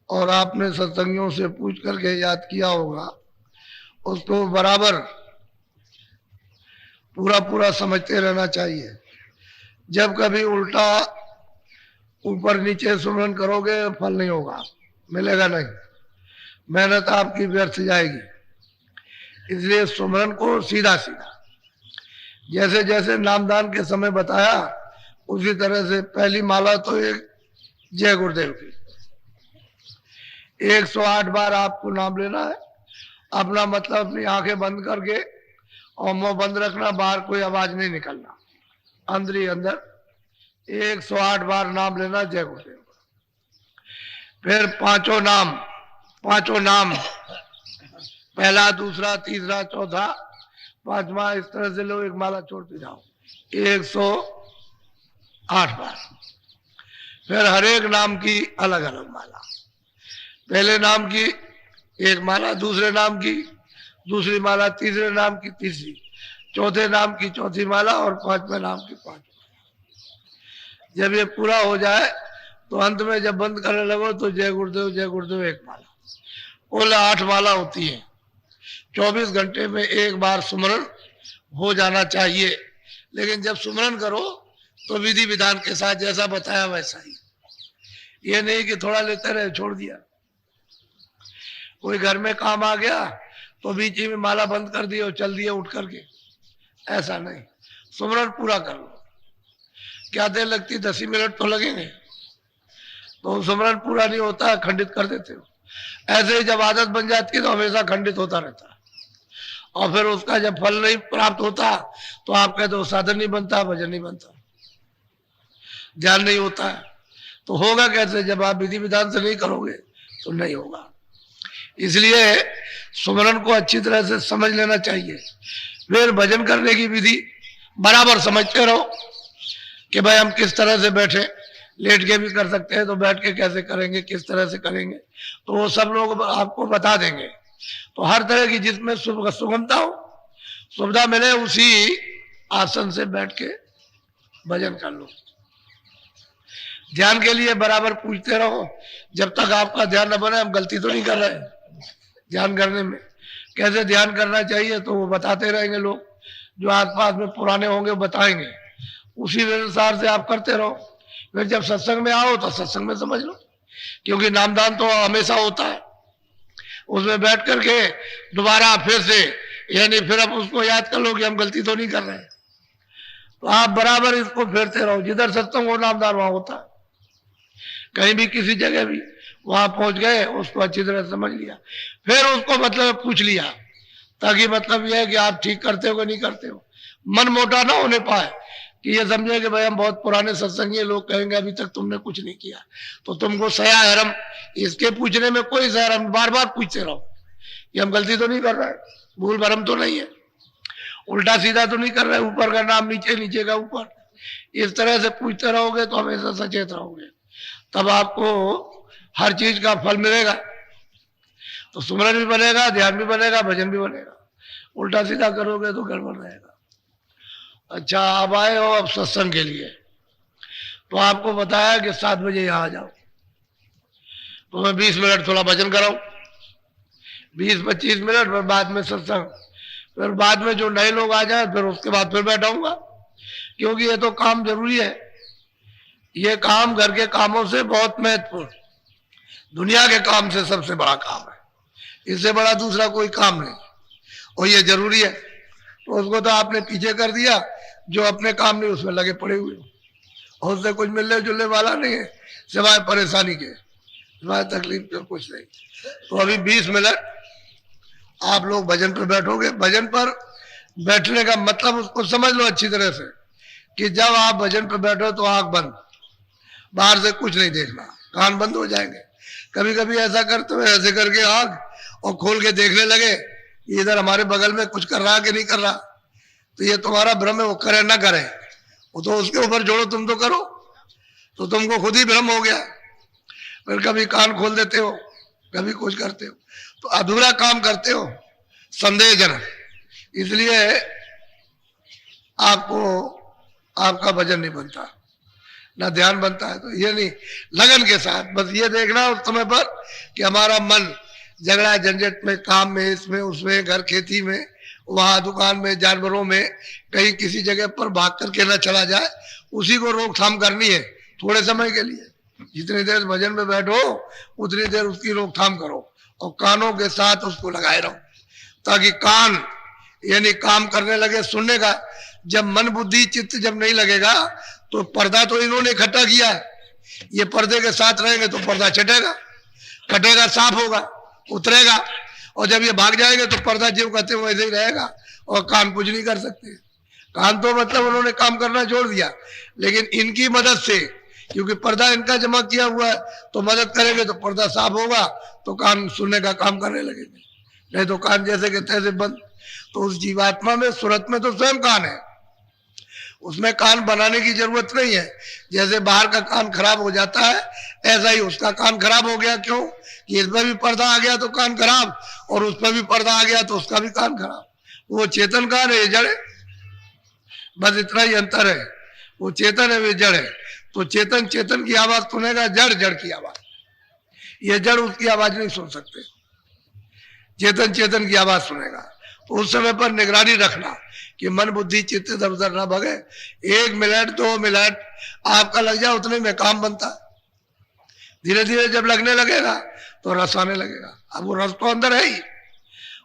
और आपने सत्संगियों से पूछ करके याद किया होगा, उसको बराबर पूरा पूरा समझते रहना चाहिए। जब कभी उल्टा ऊपर नीचे सुमरन करोगे फल नहीं होगा, मिलेगा नहीं, मेहनत आपकी व्यर्थ जाएगी। इसलिए सुमरन को सीधा सीधा जैसे जैसे नामदान के समय बताया उसी तरह से पहली माला तो एक जय गुरुदेव की 108 बार आपको नाम लेना है। अपना मतलब अपनी आंखें बंद करके और मुंह बंद रखना, बाहर कोई आवाज नहीं निकलना, अंदर ही अंदर 108 बार नाम लेना जय गुरुदेव। फिर पांचों नाम पहला दूसरा तीसरा चौथा पांचवा, इस तरह से लोग एक माला छोड़ते जाओ 108 बार। फिर हर एक नाम की अलग अलग माला, पहले नाम की एक माला, दूसरे नाम की दूसरी माला, तीसरे नाम की तीसरी, चौथे नाम की चौथी माला और पांचवें नाम की पांचवी। जब ये पूरा हो जाए तो अंत में जब बंद करने लगो तो जय गुरुदेव एक माला। कुल 8 माला होती है। 24 घंटे में एक बार सुमरन हो जाना चाहिए। लेकिन जब सुमरन करो तो विधि विधान के साथ जैसा बताया वैसा ही, ये नहीं कि थोड़ा लेते रहे छोड़ दिया। कोई घर में काम आ गया तो बीच में माला बंद कर दी और चल दिए उठ करके, ऐसा नहीं। सुमरन पूरा कर लो। क्या देर लगती, 10 मिनट तो लगेंगे, तो सुमरन पूरा नहीं होता, खंडित कर देते हो। ऐसे ही जब आदत बन जाती है तो हमेशा खंडित होता रहता है, और फिर उसका जब फल नहीं प्राप्त होता तो आप कहते हो साधन नहीं बनता, भजन नहीं बनता, ध्यान नहीं होता है। तो होगा कैसे? जब आप विधि विधान से नहीं करोगे तो नहीं होगा। इसलिए सुमरन को अच्छी तरह से समझ लेना चाहिए। फिर भजन करने की विधि बराबर समझते रहो कि भाई हम किस तरह से बैठे, लेट के भी कर सकते हैं तो बैठ के कैसे करेंगे, किस तरह से करेंगे, तो वो सब लोग आपको बता देंगे। तो हर तरह की जिसमें सुगमता हो, सुविधा मिले, उसी आसन से बैठ के भजन कर लो। ध्यान के लिए बराबर पूछते रहो। जब तक आपका ध्यान न बने, हम गलती तो नहीं कर रहे ध्यान करने में, कैसे ध्यान करना चाहिए तो वो बताते रहेंगे लोग, जो आसपास में पुराने होंगे बताएंगे, उसी अनुसार से आप करते रहो। फिर जब सत्संग में आओ तो सत्संग में समझ लो, क्योंकि नामदान तो हमेशा होता है, उसमें बैठ करके दोबारा फिर से, यानी फिर अब उसको याद कर लो कि हम गलती तो नहीं कर रहे हैं। तो आप बराबर इसको फेरते रहो। जिधर सत्संग हो नामदान वहां होता है। कहीं भी किसी जगह भी वहां पहुंच गए, उसको अच्छी तरह समझ लिया, फिर उसको मतलब पूछ लिया, ताकि मतलब यह है कि आप ठीक करते हो कि नहीं करते हो। मन मोटा ना होने पाए कि ये समझे कि भाई हम बहुत पुराने सत्संगी, लोग कहेंगे अभी तक तुमने कुछ नहीं किया, तो तुमको सया हरम, इसके पूछने में कोई सया हरम, बार बार पूछते रहो कि हम गलती तो नहीं कर रहे, भूल भरम तो नहीं है, उल्टा सीधा तो नहीं कर रहे, ऊपर का नाम नीचे, नीचे का ऊपर। इस तरह से पूछते रहोगे तो हमेशा सचेत रहोगे, तब आपको हर चीज का फल मिलेगा। तो सुमरन भी बनेगा, ध्यान भी बनेगा, भजन भी बनेगा। उल्टा सीधा करोगे तो गड़बड़ रहेगा। अच्छा, अब आए हो अब सत्संग के लिए, तो आपको बताया कि 7 बजे यहां आ जाओ, तो मैं 20 मिनट थोड़ा भजन कराऊं, 20-25 मिनट, फिर बाद में सत्संग, फिर बाद में जो नए लोग आ जाए फिर उसके बाद फिर बैठाऊंगा, क्योंकि ये तो काम जरूरी है। ये काम घर के कामों से बहुत महत्वपूर्ण, दुनिया के काम से सबसे बड़ा काम है, इससे बड़ा दूसरा कोई काम नहीं, और ये जरूरी है। तो उसको तो आपने पीछे कर दिया, जो अपने काम नहीं उसमें लगे पड़े हुए, और उससे कुछ मिलने जुलने वाला नहीं है, सिवाय परेशानी के, सिवाय तकलीफ के कुछ नहीं। तो अभी 20 मिनट आप लोग भजन पर बैठोगे। भजन पर बैठने का मतलब उसको समझ लो अच्छी तरह से, कि जब आप भजन पर बैठो तो आंख बंद, बाहर से कुछ नहीं देखना, कान बंद हो जाएंगे। कभी कभी ऐसा करते हुए ऐसे करके आंख और खोल के देखने लगे इधर हमारे बगल में कुछ कर रहा कि नहीं कर रहा, तो ये तुम्हारा भ्रम है, वो करे ना करे, वो तो उसके ऊपर जोड़ो, तुम तो करो, तो तुमको खुद ही भ्रम हो गया। फिर कभी कान खोल देते हो, कभी कुछ करते हो, तो अधूरा काम करते हो, संदेहजनक। इसलिए आपको आपका भजन नहीं बनता। ना ध्यान बनता है। तो ये नहीं, लगन के साथ बस ये देखना उस समय पर कि हमारा मन झगड़ा झंझट में, काम में, इसमें उसमें, घर खेती में, वहां दुकान में, जानवरों में, कहीं किसी जगह पर भाग करके न चला जाए, उसी को रोकथाम करनी है थोड़े समय के लिए। जितनी देर भजन में बैठो उतनी देर उसकी रोकथाम करो और कानों के साथ उसको लगाए रहो, ताकि कान यानी काम करने लगे सुनने का। जब मन बुद्धि चित्त जब नहीं लगेगा तो पर्दा तो इन्होंने इकट्ठा किया है, ये पर्दे के साथ रहेंगे तो पर्दा चटेगा, कटेगा, साफ होगा, उतरेगा, और जब ये भाग जाएंगे तो पर्दा जो कहते हैं वैसे ही रहेगा और कान कुछ नहीं कर सकते। कान तो मतलब उन्होंने काम करना छोड़ दिया, लेकिन इनकी मदद से, क्योंकि पर्दा इनका जमा किया हुआ है, तो मदद करेंगे तो पर्दा साफ होगा, तो कान सुनने का काम करने लगेंगे। नहीं तो कान जैसे के तैसे बंद। तो उस जीवात्मा में, सूरत में तो स्वयं कान है, उसमें कान बनाने की जरूरत नहीं है। जैसे बाहर का कान खराब हो जाता है, ऐसा ही उसका कान खराब हो गया। क्यों? कि इस पर भी पर्दा आ गया तो कान खराब, और उस पर भी पर्दा आ गया तो उसका भी कान खराब। वो चेतन कान है, ये जड़ है, बस इतना ही अंतर है। वो चेतन है, वे जड़ है। तो चेतन चेतन की आवाज सुनेगा, जड़ जड़ की आवाज। ये जड़ उसकी आवाज नहीं सुन सकते, चेतन चेतन की आवाज सुनेगा। तो उस समय पर निगरानी रखना कि मन बुद्धि चित्त इधर उधर ना भगे। 1 मिनट 2 मिनट आपका लग जाए, उतने में काम बनता है। धीरे धीरे जब लगने लगेगा तो रस आने लगेगा। अब वो रस तो अंदर है ही,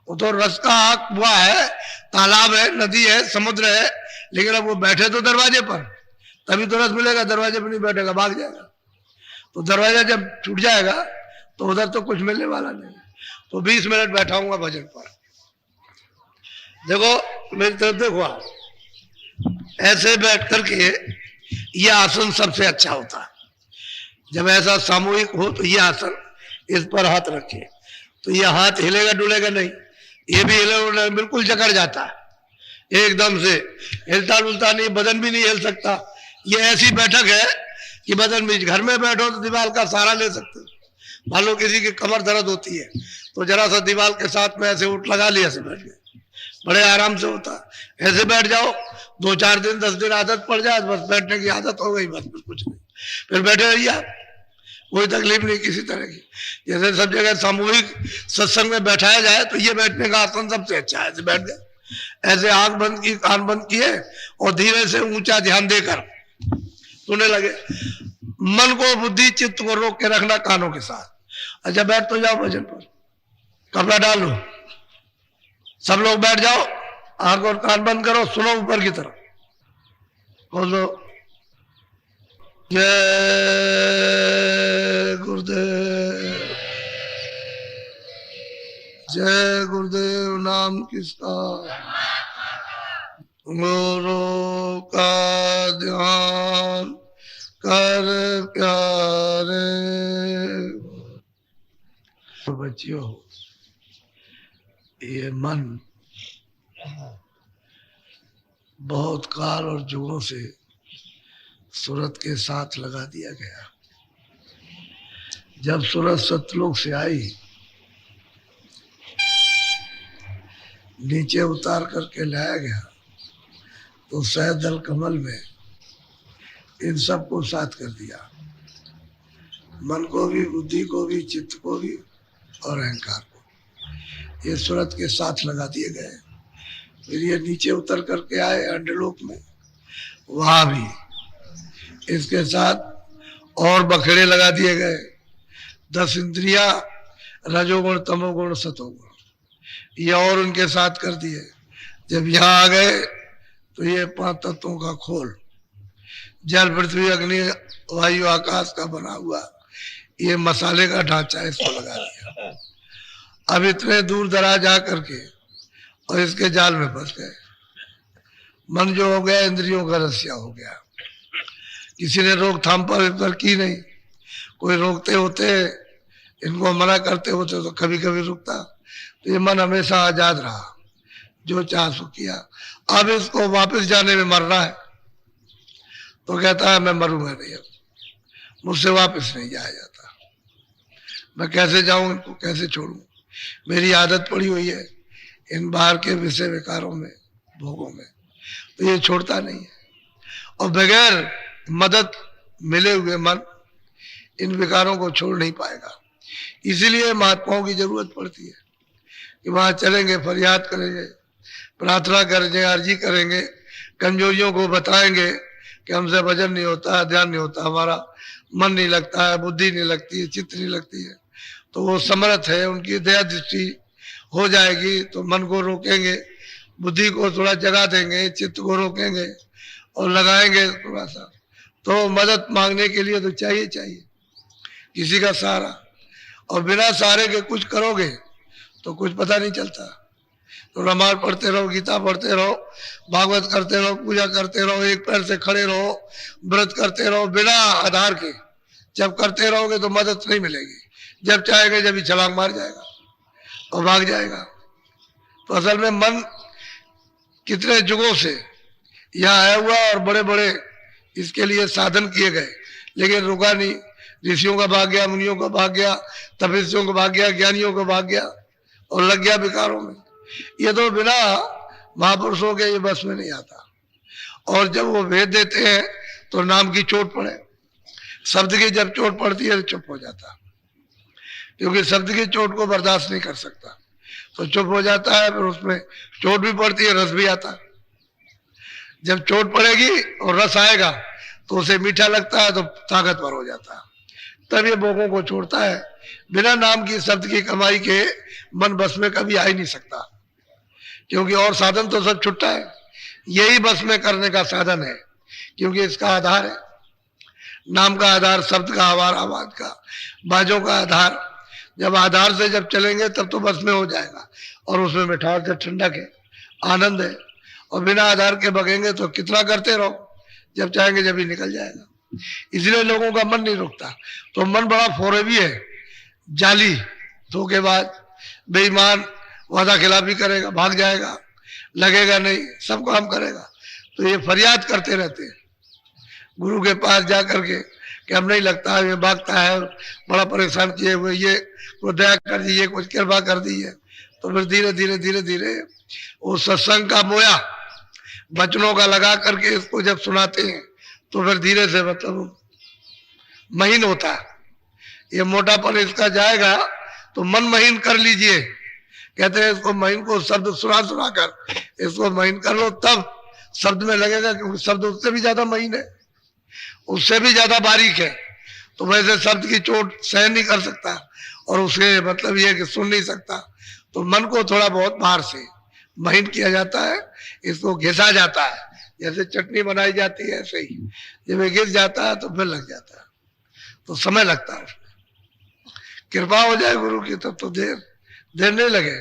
वो तो रस का हुआ है, तालाब है, नदी है, समुद्र है, लेकिन अब वो बैठे तो दरवाजे पर, तभी तो रस मिलेगा। दरवाजे पर नहीं बैठेगा, भाग जाएगा। तो दरवाजा जब टूट जाएगा तो उधर तो कुछ मिलने वाला नहीं। तो 20 मिनट बैठाऊंगा भजन पर। देखो मेरी तरफ देखो, आप ऐसे बैठ करके, ये आसन सबसे अच्छा होता है। जब ऐसा सामूहिक हो तो ये आसन, इस पर हाथ रखे तो ये हाथ हिलेगा डुलेगा नहीं, ये भी हिलेगा, बिल्कुल जकड़ जाता है एकदम से, हिलता डुलता नहीं, बदन भी नहीं हिल सकता। ये ऐसी बैठक है कि बदन भी, घर में बैठो तो दीवार का सहारा ले सकते हो। मान लो किसी की कमर दर्द होती है तो जरा सा दीवार के साथ में ऐसे उठ लगा लिया, ऐसे बैठ गए, बड़े आराम से होता है। ऐसे बैठ जाओ, 2-4 दिन 10 दिन आदत पड़ जाए, बस बैठने की आदत हो गई, बस कुछ नहीं, फिर बैठे रहिए आप, कोई तकलीफ नहीं किसी तरह की। जैसे सब जगह सामूहिक सत्संग में बैठाया जाए तो ये बैठने का आसन सबसे अच्छा है। ऐसे बैठ गए, ऐसे आंख बंद की, कान बंद किए और धीरे से ऊंचा ध्यान देकर सुनने लगे। मन को, बुद्धि चित्त को रोक के रखना कानों के साथ। अच्छा बैठ तो जाओ भजन पर, कपड़ा डाल लो, सब लोग बैठ जाओ, आंख और कान बंद करो, सुनो ऊपर की तरफ, बोलो जय गुरुदेव, जय गुरुदेव। नाम किसका? गुरु का ध्यान कर प्यारे। बच्चियों, ये मन बहुत काल और जुगों से सूरत के साथ लगा दिया गया। जब सूरत सतलोक से आई, नीचे उतार करके लाया गया, तो सहदल कमल में इन सब को साथ कर दिया, मन को भी, बुद्धि को भी, चित्त को भी और अहंकार को। ये सूरत के साथ लगा दिए गए। फिर ये नीचे उतर करके आए अंडलोक में, वहां भी इसके साथ और बखेड़े लगा दिए गए। 10 इंद्रिया, रजोगुण, तमोगुण, सतोगुण, ये और उनके साथ कर दिए। जब यहाँ आ गए तो ये 5 तत्वों का खोल, जल पृथ्वी अग्नि वायु आकाश का बना हुआ ये मसाले का ढांचा इसको लगा दिया। अब इतने दूर दराज जा करके और इसके जाल में फंस गए। मन जो हो गया इंद्रियों का रस्या हो गया। किसी ने रोकथाम पर की नहीं, कोई रोकते होते, इनको मना करते होते तो कभी कभी रुकता। तो ये मन हमेशा आजाद रहा, जो चाह सो किया। अब इसको वापस जाने में मरना है तो कहता है मैं मरूंगा नहीं, अब मुझसे वापस नहीं जाया जाता। मैं कैसे जाऊं, इनको कैसे छोड़ूं? मेरी आदत पड़ी हुई है इन बाहर के विषय विकारों में, भोगों में, तो ये छोड़ता नहीं है। और बगैर मदद मिले हुए मन इन विकारों को छोड़ नहीं पाएगा। इसीलिए महात्माओं की जरूरत पड़ती है कि वहां चलेंगे, फरियाद करेंगे, प्रार्थना करेंगे, अर्जी करेंगे, कमजोरियों को बताएंगे कि हमसे भजन नहीं होता, ध्यान नहीं होता, हमारा मन नहीं लगता है, बुद्धि नहीं लगती है, चित्त नहीं लगती है। तो वो समर्थ है, उनकी दया दृष्टि हो जाएगी तो मन को रोकेंगे, बुद्धि को थोड़ा जगा देंगे, चित्त को रोकेंगे और लगाएंगे थोड़ा सा। तो मदद मांगने के लिए तो चाहिए किसी का सहारा, और बिना सहारे के कुछ करोगे तो कुछ पता नहीं चलता। तो रामायण पढ़ते रहो, गीता पढ़ते रहो, भागवत करते रहो, पूजा करते रहो, एक पैर से खड़े रहो, व्रत करते रहो, बिना आधार के जब करते रहोगे तो मदद नहीं मिलेगी। जब चाहेगा जब ही छलांग मार जाएगा और भाग जाएगा। तो असल में मन कितने युगों से यहाँ आया हुआ और बड़े बड़े इसके लिए साधन किए गए, लेकिन रुका नहीं। ऋषियों का भाग गया, मुनियों का भाग गया, तपस्वियों का भाग गया, ज्ञानियों का भाग गया और लग गया विकारों में। ये तो बिना महापुरुषों के ये बस में नहीं आता। और जब वो भेद देते हैं तो नाम की चोट पड़े, शब्द की जब चोट पड़ती है तो चुप हो जाता, क्योंकि शब्द की चोट को बर्दाश्त नहीं कर सकता, तो चुप हो जाता है। फिर उसमें चोट भी पड़ती है, रस भी आता है। जब चोट पड़ेगी और रस आएगा तो उसे मीठा लगता है, तो ताकतवर हो जाता है, तब ये भोगों को छोड़ता है। बिना नाम की शब्द की कमाई के मन बस में कभी आ ही नहीं सकता, क्योंकि और साधन तो सब छुट्टा है, यही बस में करने का साधन है, क्योंकि इसका आधार है। नाम का आधार शब्द का, आवाज का, बाजों का आधार। जब आधार से जब चलेंगे तब तो बस में हो जाएगा, और उसमें मिठास है, ठंडक है, आनंद है। और बिना आधार के बगेंगे तो कितना करते रहो, जब चाहेंगे जब ही निकल जाएगा। इसलिए लोगों का मन नहीं रुकता। तो मन बड़ा फोरेबी है, जाली, धोखेबाज, बेईमान, वादा खिलाफी करेगा, भाग जाएगा, लगेगा नहीं, सब काम करेगा। तो ये फरियाद करते रहते हैं गुरु के पास जा करके कि हम नहीं लगता है, ये भागता है, बड़ा परेशान किए हुए, ये को दया कर दीजिए, कुछ कृपा कर दीजिए। तो फिर धीरे धीरे धीरे धीरे वो सत्संग का मोया वचनों का लगा करके इसको जब सुनाते हैं तो फिर धीरे से मतलब महीन होता है। ये मोटापन इसका जाएगा तो मन महीन कर लीजिए, कहते हैं इसको महीन को शब्द सुना सुना कर इसको महीन कर लो, तब शब्द में लगेगा, क्योंकि शब्द उससे भी ज्यादा महीन है, उससे भी ज्यादा बारीक है। तो वैसे शब्द की चोट सहन नहीं कर सकता, और उसके मतलब ये कि सुन नहीं सकता। तो मन को थोड़ा बहुत बाहर से महीन किया जाता है, इसको घिसा जाता है, जैसे चटनी बनाई जाती है ऐसे ही। जब ये घिस जाता है तो फिर लग जाता है, तो समय लगता है उसमें। कृपा हो जाए गुरु की तब तो देर नहीं लगे,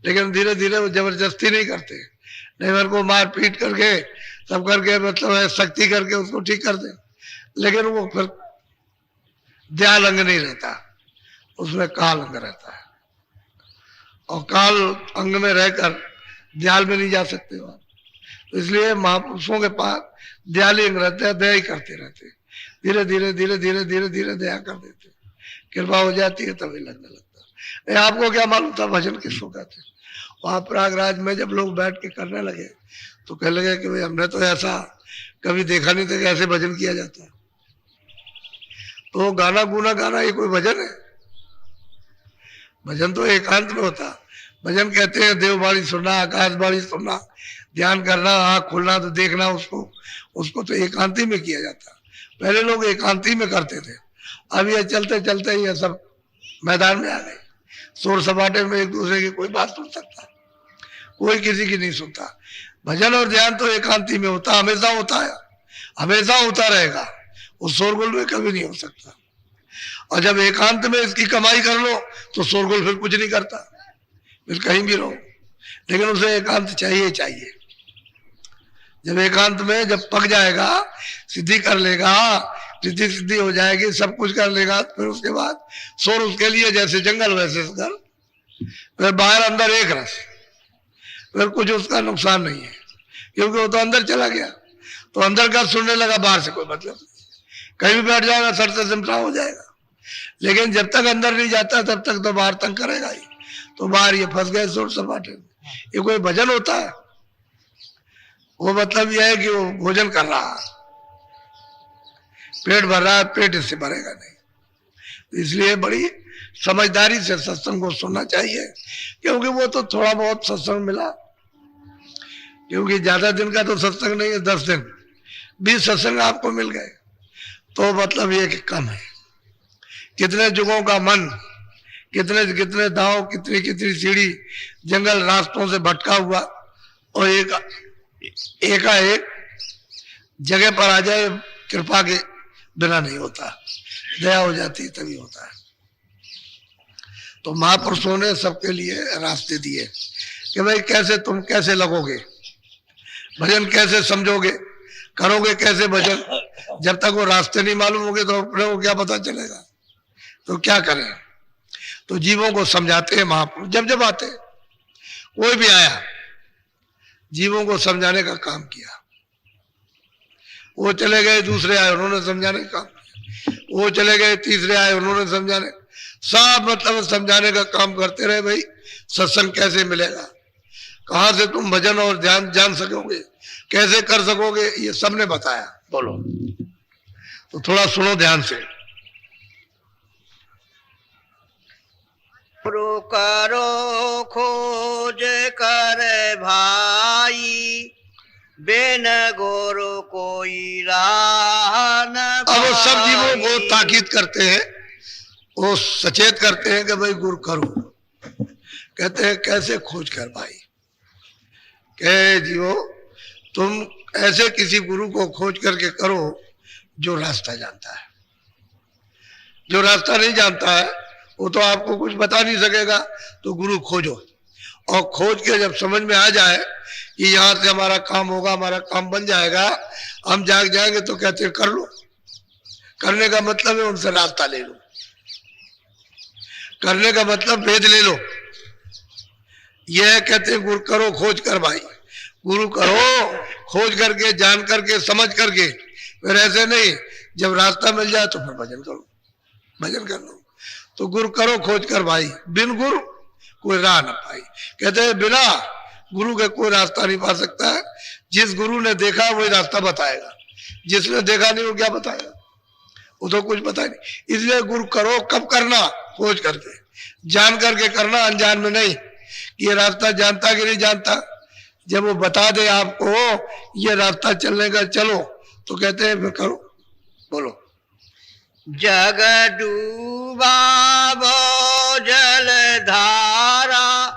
लेकिन धीरे धीरे वो जबरदस्ती नहीं करते, नहीं मेरे को मार पीट करके सब करके मतलब सख्ती करके उसको ठीक कर दे, लेकिन वो फिर दयाल अंग नहीं रहता, उसमें काल अंग रहता है, और काल अंग में रहकर दयाल में नहीं जा सकते वहां। तो इसलिए महापुरुषों के पास दयाली अंग रहते हैं, दया ही करते रहते हैं, धीरे धीरे धीरे धीरे धीरे धीरे दया कर देते, कृपा हो जाती है, तभी लगने लगता है। आपको क्या मालूम था भजन किसको कहते? वहां प्रयागराज में जब लोग बैठ के करने लगे तो कहने लगे कि भाई हमने तो ऐसा कभी देखा नहीं था कि ऐसे भजन किया जाता है। तो गाना गुना गाना ये कोई भजन है? भजन तो एकांत में होता। भजन कहते हैं देववाणी सुनना, आकाशवाणी सुनना, ध्यान करना, आँख खोलना तो देखना उसको तो एकांती में किया जाता। पहले लोग एकांती में करते थे, अब ये चलते चलते ये सब मैदान में आ गए। शोर सपाटे में एक दूसरे की कोई बात सुन सकता, कोई किसी की नहीं सुनता। भजन और ध्यान तो एकांती में होता, हमेशा होता है, हमेशा होता रहेगा, उस शोरगुल में कभी नहीं हो सकता। और जब एकांत में इसकी कमाई कर लो तो शोरगुल फिर कुछ नहीं करता, फिर कहीं भी रहो, लेकिन उसे एकांत चाहिए चाहिए। जब एकांत में जब पक जाएगा, सिद्धि कर लेगा, सिद्धि हो जाएगी, सब कुछ कर लेगा, फिर उसके बाद शोर उसके लिए जैसे जंगल वैसे घर, फिर बाहर अंदर एक रस, फिर कुछ उसका नुकसान नहीं है, क्योंकि वो तो अंदर चला गया। तो अंदर का सुनने लगा, बाहर से कोई मतलब नहीं, कहीं भी बैठ जाएगा सर से सिमटा हो जाएगा। लेकिन जब तक अंदर नहीं जाता तब तक तो बाहर तंग करेगा ही। तो बाहर ये फंस गए शोर सपाटे में। ये कोई भजन होता है? वो मतलब यह है कि वो भोजन कर रहा है, पेट भर रहा है, पेट इससे भरेगा नहीं। इसलिए बड़ी समझदारी से सत्संग को सुनना चाहिए, क्योंकि वो तो थोड़ा बहुत सत्संग मिला, क्योंकि ज्यादा दिन का तो सत्संग नहीं है, 10 दिन 20 सत्संग आपको मिल गए तो मतलब ये कि कम है। कितने जुगों का मन, कितने कितने दांव, कितनी कितनी सीढ़ी जंगल रास्तों से भटका हुआ, और एकाएक जगह पर आ जाए, कृपा के बिना नहीं होता, दया हो जाती तभी होता है। तो महापुरुषों ने सबके लिए रास्ते दिए कि भाई कैसे तुम कैसे लगोगे, भजन कैसे समझोगे, करोगे कैसे भजन। जब तक वो रास्ते नहीं मालूम होंगे तो अपने को क्या पता चलेगा, तो क्या करें। तो जीवों को समझाते हैं महापुरुष, जब जब आते, कोई भी आया जीवों को समझाने का काम किया। वो चले गए, दूसरे आए, उन्होंने समझाने का काम किया। वो चले गए, तीसरे आए, उन्होंने समझाने, सब मतलब समझाने का काम करते रहे। भाई सत्संग कैसे मिलेगा, कहां से तुम भजन और ध्यान जान सकोगे, कैसे कर सकोगे, ये सबने बताया। बोलो, तो थोड़ा सुनो ध्यान से। करो खोज कर भाई, बिन गुरु कोई राह न पाई। अब सब जीवों को ताकीद करते हैं, वो सचेत करते हैं कि भाई गुरु करो। कहते हैं कैसे खोज कर भाई, कहे जीवो तुम ऐसे किसी गुरु को खोज करके करो जो रास्ता जानता है। जो रास्ता नहीं जानता है वो तो आपको कुछ बता नहीं सकेगा, तो गुरु खोजो, और खोज के जब समझ में आ जाए कि यहाँ से हमारा काम होगा, हमारा काम बन जाएगा, हम जाग जाएंगे, तो कहते हैं कर लो। करने का मतलब है उनसे रास्ता ले लो, करने का मतलब भेद ले लो। यह कहते हैं गुरु करो खोज कर भाई, गुरु करो खोज करके, जान करके, समझ करके, फिर ऐसे नहीं जब रास्ता मिल जाए तो फिर भजन करो, भजन कर लो। तो गुरु करो खोज कर भाई, बिन गुरु कोई राह न पाई। कहते हैं बिना गुरु के कोई रास्ता नहीं पा सकता है। जिस गुरु ने देखा वही रास्ता बताएगा, जिसने देखा नहीं वो क्या बताएगा, वो तो कुछ बताए नहीं। इसलिए गुरु करो कब करना, खोज करके, जान करके करना, अनजान में नहीं कि ये रास्ता जानता कि नहीं जानता। जब वो बता दे आपको ये रास्ता चलने का, चलो, तो कहते हैं फिर करो। बोलो, जग डूबा वो जल धारा,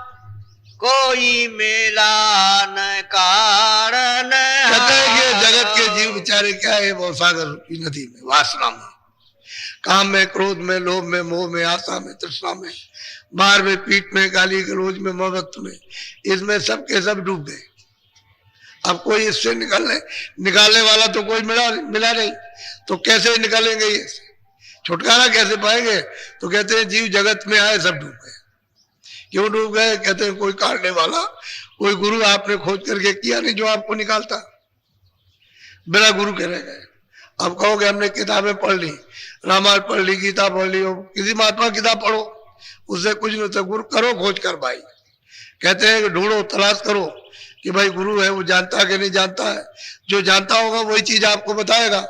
कोई मिला न कारण। कहते हैं कि जगत के जीव बेचारे क्या है, वो सागर की नदी में, वासना में, काम में, क्रोध में, लोभ में, मोह में, आशा में, तृष्णा में, मार में, पीठ में, गाली गलौज में, मोहब्बत में, इसमें सब के सब डूब गए। अब कोई इससे निकालने वाला तो कोई मिला नहीं, तो कैसे निकालेंगे, ये छुटकारा कैसे पाएंगे। तो कहते हैं जीव जगत में आए सब डूब गए। क्यों डूब गए, कहते हैं कोई काटने वाला, कोई गुरु आपने खोज करके किया नहीं जो आपको निकालता, बिना गुरु के रह गए। अब कहोगे हमने किताबें पढ़ ली, रामायण पढ़ ली, गीता पढ़ ली, किसी महात्मा किताब पढ़ो, उससे कुछ नहीं होता। गुरु करो खोज कर भाई। कहते हैं कि ढूंढो, तलाश करो कि भाई गुरु है वो जानता कि नहीं जानता है। जो जानता होगा वही चीज आपको बताएगा,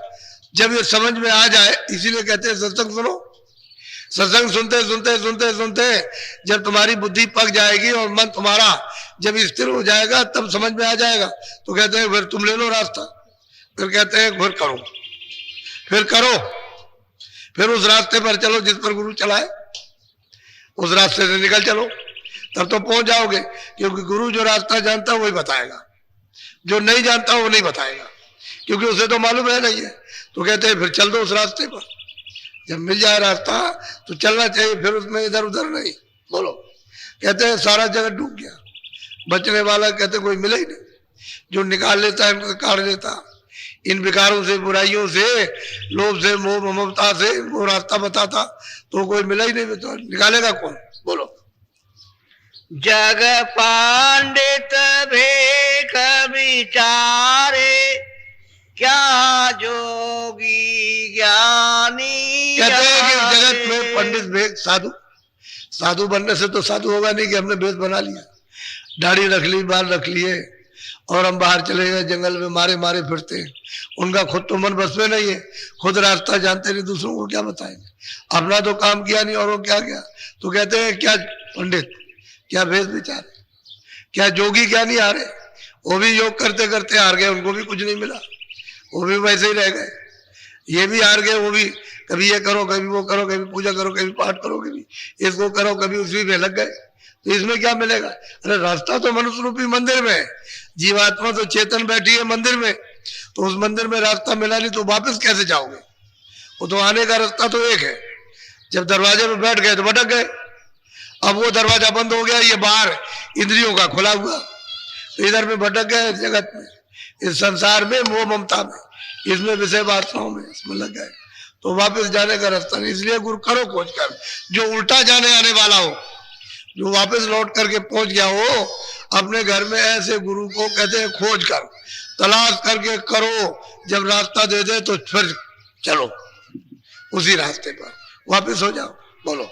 जब ये समझ में आ जाए। इसीलिए कहते हैं सत्संग सुनो। सत्संग सुनते सुनते सुनते सुनते जब तुम्हारी बुद्धि पक जाएगी और मन तुम्हारा जब स्थिर हो जाएगा, तब समझ में आ जाएगा। तो कहते हैं फिर तुम ले लो रास्ता। फिर कहते हैं फिर करो, फिर करो, फिर उस रास्ते पर चलो जिस पर गुरु चलाए, उस रास्ते से निकल चलो, तब तो पहुंच जाओगे। क्योंकि गुरु जो रास्ता जानता है वही बताएगा, जो नहीं जानता वो नहीं बताएगा, क्योंकि उसे तो मालूम है नहीं है। तो कहते हैं फिर चल दो उस रास्ते पर, जब मिल जाए रास्ता तो चलना चाहिए, फिर उसमें इधर उधर नहीं। बोलो, कहते हैं सारा जगत डूब गया, बचने वाला कहते कोई मिला ही नहीं, जो निकाल लेता है इनको काट लेता। इन विकारों से, बुराइयों से, लोभ से, मोह ममता से इनको रास्ता बताता, तो कोई मिला ही नहीं, तो निकालेगा कौन। बोलो, जग पंडित भेख विचारे, क्या जोगी ज्ञानी। कहते हैं कि जगत में पंडित भेख, साधु, साधु बनने से तो साधु होगा नहीं कि हमने भेष बना लिया, दाढ़ी रख ली, बाल रख लिए और हम बाहर चले गए जंगल में, मारे मारे फिरते हैं। उनका खुद तो मन बस में नहीं है, खुद रास्ता जानते नहीं, दूसरों को क्या बताएंगे। अपना तो काम किया नहीं, और वो क्या किया। तो कहते हैं क्या पंडित, क्या भेष विचार, क्या जोगी क्या नहीं हारे। वो भी योग करते करते हार गए, उनको भी कुछ नहीं मिला, वो भी वैसे ही रह गए। ये भी हार गए, वो भी कभी ये करो कभी वो करो, कभी पूजा करो कभी पाठ करो, कभी इसको करो, कभी उसी में लग गए। तो इसमें क्या मिलेगा। अरे रास्ता तो मनुष्य रूपी मंदिर में है, जीवात्मा तो चेतन बैठी है मंदिर में, तो उस मंदिर में रास्ता मिला नहीं तो वापस कैसे जाओगे। वो तो आने का रास्ता तो एक है। जब दरवाजे में बैठ गए तो भटक गए। अब वो दरवाजा बंद हो गया, ये बाहर इंद्रियों का खुला हुआ, तो इधर में भटक गए, इस जगत में, इस संसार में, मोह ममता में, इसमें विषय वासनाओं में, इसमें लग गए। तो वापस जाने का रास्ता नहीं। इसलिए गुरु करो खोज कर, जो उल्टा जाने आने वाला हो, जो वापस लौट करके पहुंच गया हो अपने घर में, ऐसे गुरु को कहते हैं खोज कर, तलाश करके करो। जब रास्ता दे दे तो फिर चलो उसी रास्ते पर वापस हो जाओ। बोलो।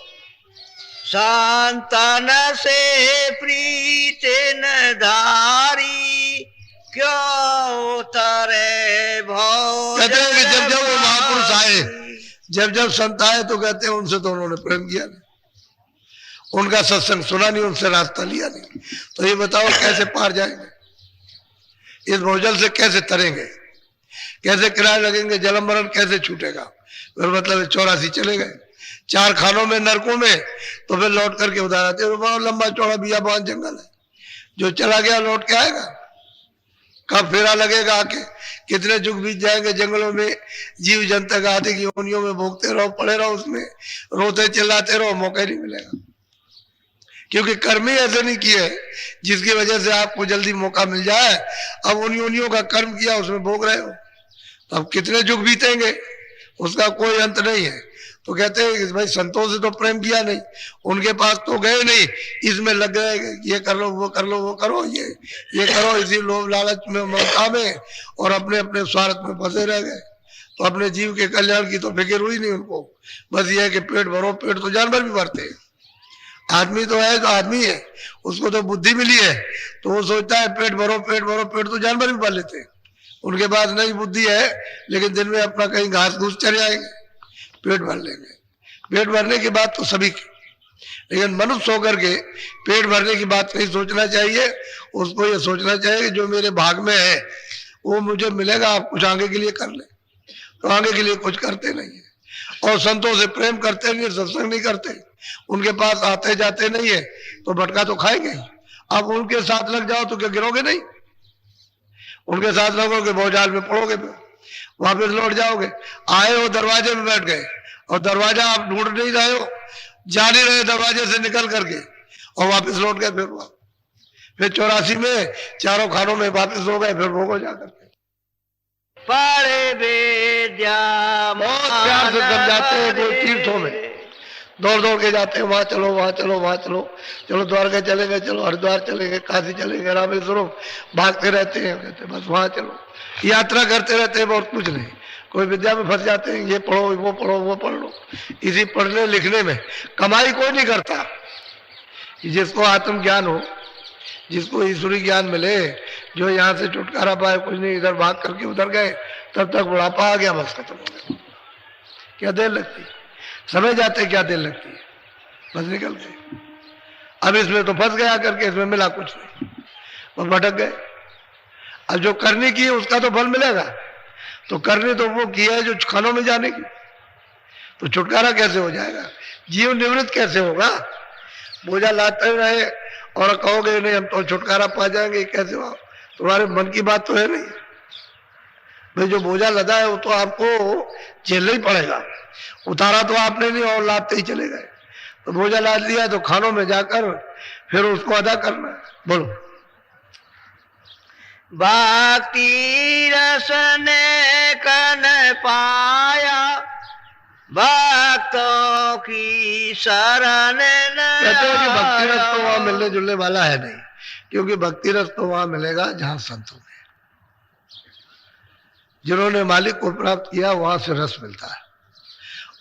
संतन से प्रीत न धारी, क्यों उतरे भोजन। कहते हैं कि जब जब वो महापुरुष आए, जब जब संत आए तो कहते हैं उनसे तो उन्होंने प्रेम किया नहीं, उनका सत्संग सुना नहीं, उनसे रास्ता लिया नहीं। तो ये बताओ कैसे पार जाएंगे, इस भोजल से कैसे तरेंगे, कैसे किराए लगेंगे, जन्म मरण कैसे छूटेगा। फिर मतलब 84 चले गए 4 खानों में, नरकों में, तो फिर लौट करके उधार आते। बहुत लंबा चौड़ा बियाबान जंगल है, जो चला गया लौट के आएगा। कब फेरा लगेगा आके, कितने युग बीत जाएंगे जंगलों में, जीव जंतु का आदि की योनियों में भोगते रहो, पड़े रहो उसमें, रोते चिल्लाते रहो, मौका नहीं मिलेगा। क्योंकि कर्म ही ऐसे नहीं किए जिसकी वजह से आपको जल्दी मौका मिल जाए। अब उन योनियों का कर्म किया, उसमें भोग रहे हो, तो अब कितने युग बीतेंगे, उसका कोई अंत नहीं है। तो कहते हैं कि भाई संतों से तो प्रेम किया नहीं, उनके पास तो गए नहीं, इसमें लग गए, ये कर लो वो कर लो वो करो, ये करो, इसी लोभ लालच में, ममता में, और अपने अपने स्वार्थ में फंसे रह गए। तो अपने जीव के कल्याण की तो फिक्र हुई नहीं उनको, बस ये है कि पेट भरो। पेट तो जानवर भी भरते हैं, आदमी तो है, तो आदमी है, उसको तो बुद्धि मिली है, तो वो सोचता है पेट भरो पेट भरो। पेट तो जानवर भी भर लेते हैं, उनके पास नहीं बुद्धि है, लेकिन दिन में अपना कहीं घास घूस चले आएंगे, पेट भर लेंगे। पेट भरने की बात तो सभी की, लेकिन मनुष्य होकर के पेट भरने की बात नहीं सोचना चाहिए। उसको ये सोचना चाहिए कि जो मेरे भाग में है वो मुझे मिलेगा, आप कुछ आगे के लिए कर ले। तो आगे के लिए कुछ करते नहीं है, और संतों से प्रेम करते नहीं, सत्संग नहीं करते, उनके पास आते जाते नहीं है, तो भटका तो खाएंगे। अब उनके साथ लग जाओ तो क्या गिरोगे नहीं, उनके साथ लगोगे भौजाल में पड़ोगे, फिर वापस लौट जाओगे। आए हो दरवाजे में बैठ गए, और दरवाजा आप ढूंढ नहीं रहे हो, जा नहीं रहे दरवाजे से निकल करके, और वापस लौट गए। फिर 84 में 4 खानों में वापस हो गए, फिर भोगो जाकर। पढ़े विद्या बहुत प्यार से समझाते हैं, कोई तीर्थों में दौड़ दौड़ के जाते हैं, वहां चलो वहां चलो वहां चलो, चलो द्वारका चलेंगे, चलो हरिद्वार चलेंगे, काशी चलेंगे, रामेश्वरम, भागते रहते हैं, कहते बस वहां चलो, यात्रा करते रहते हैं, बहुत कुछ नहीं। कोई विद्या में फंस जाते हैं, ये पढ़ो वो पढ़ो वो पढ़ लो। इसी पढ़ने लिखने में कमाई कोई नहीं करता। जिसको आत्मज्ञान हो, जिसको ईश्वरी ज्ञान मिले, जो यहाँ से छुटकारा पाए, कुछ नहीं, इधर भाग करके उधर गए, तब तक बुढ़ापा आ गया, बस खत्म हो गया। क्या देर लगती है, समय जाते क्या देर लगती है, बस निकल गए। अब इसमें तो फंस गया करके, इसमें मिला कुछ नहीं, बस भटक गए। अब जो करने की है उसका तो फल मिलेगा, तो करने तो वो किया है जो खानों में जाने की, तो छुटकारा कैसे हो जाएगा, जीव निवृत्त कैसे होगा। बोझा लाते रहे और कहोगे नहीं हम तो छुटकारा पा जाएंगे, कैसे हो। तुम्हारे मन की बात तो है नहीं भाई, जो बोझा लदा है वो तो आपको झेलना ही पड़ेगा, उतारा तो आपने नहीं और लादते ही चले गए। तो बोझा लाद लिया तो खानों में जाकर फिर उसको अदा करना है। बोलो। भक्ति रस ने कन पाया, भक्तों की शरण कहते हैं कि भक्ति रस तो वहां मिलने जुलने वाला है नहीं, क्योंकि भक्ति रस तो वहां मिलेगा जहां संतों में, जिन्होंने मालिक को प्राप्त किया, वहां से रस मिलता है,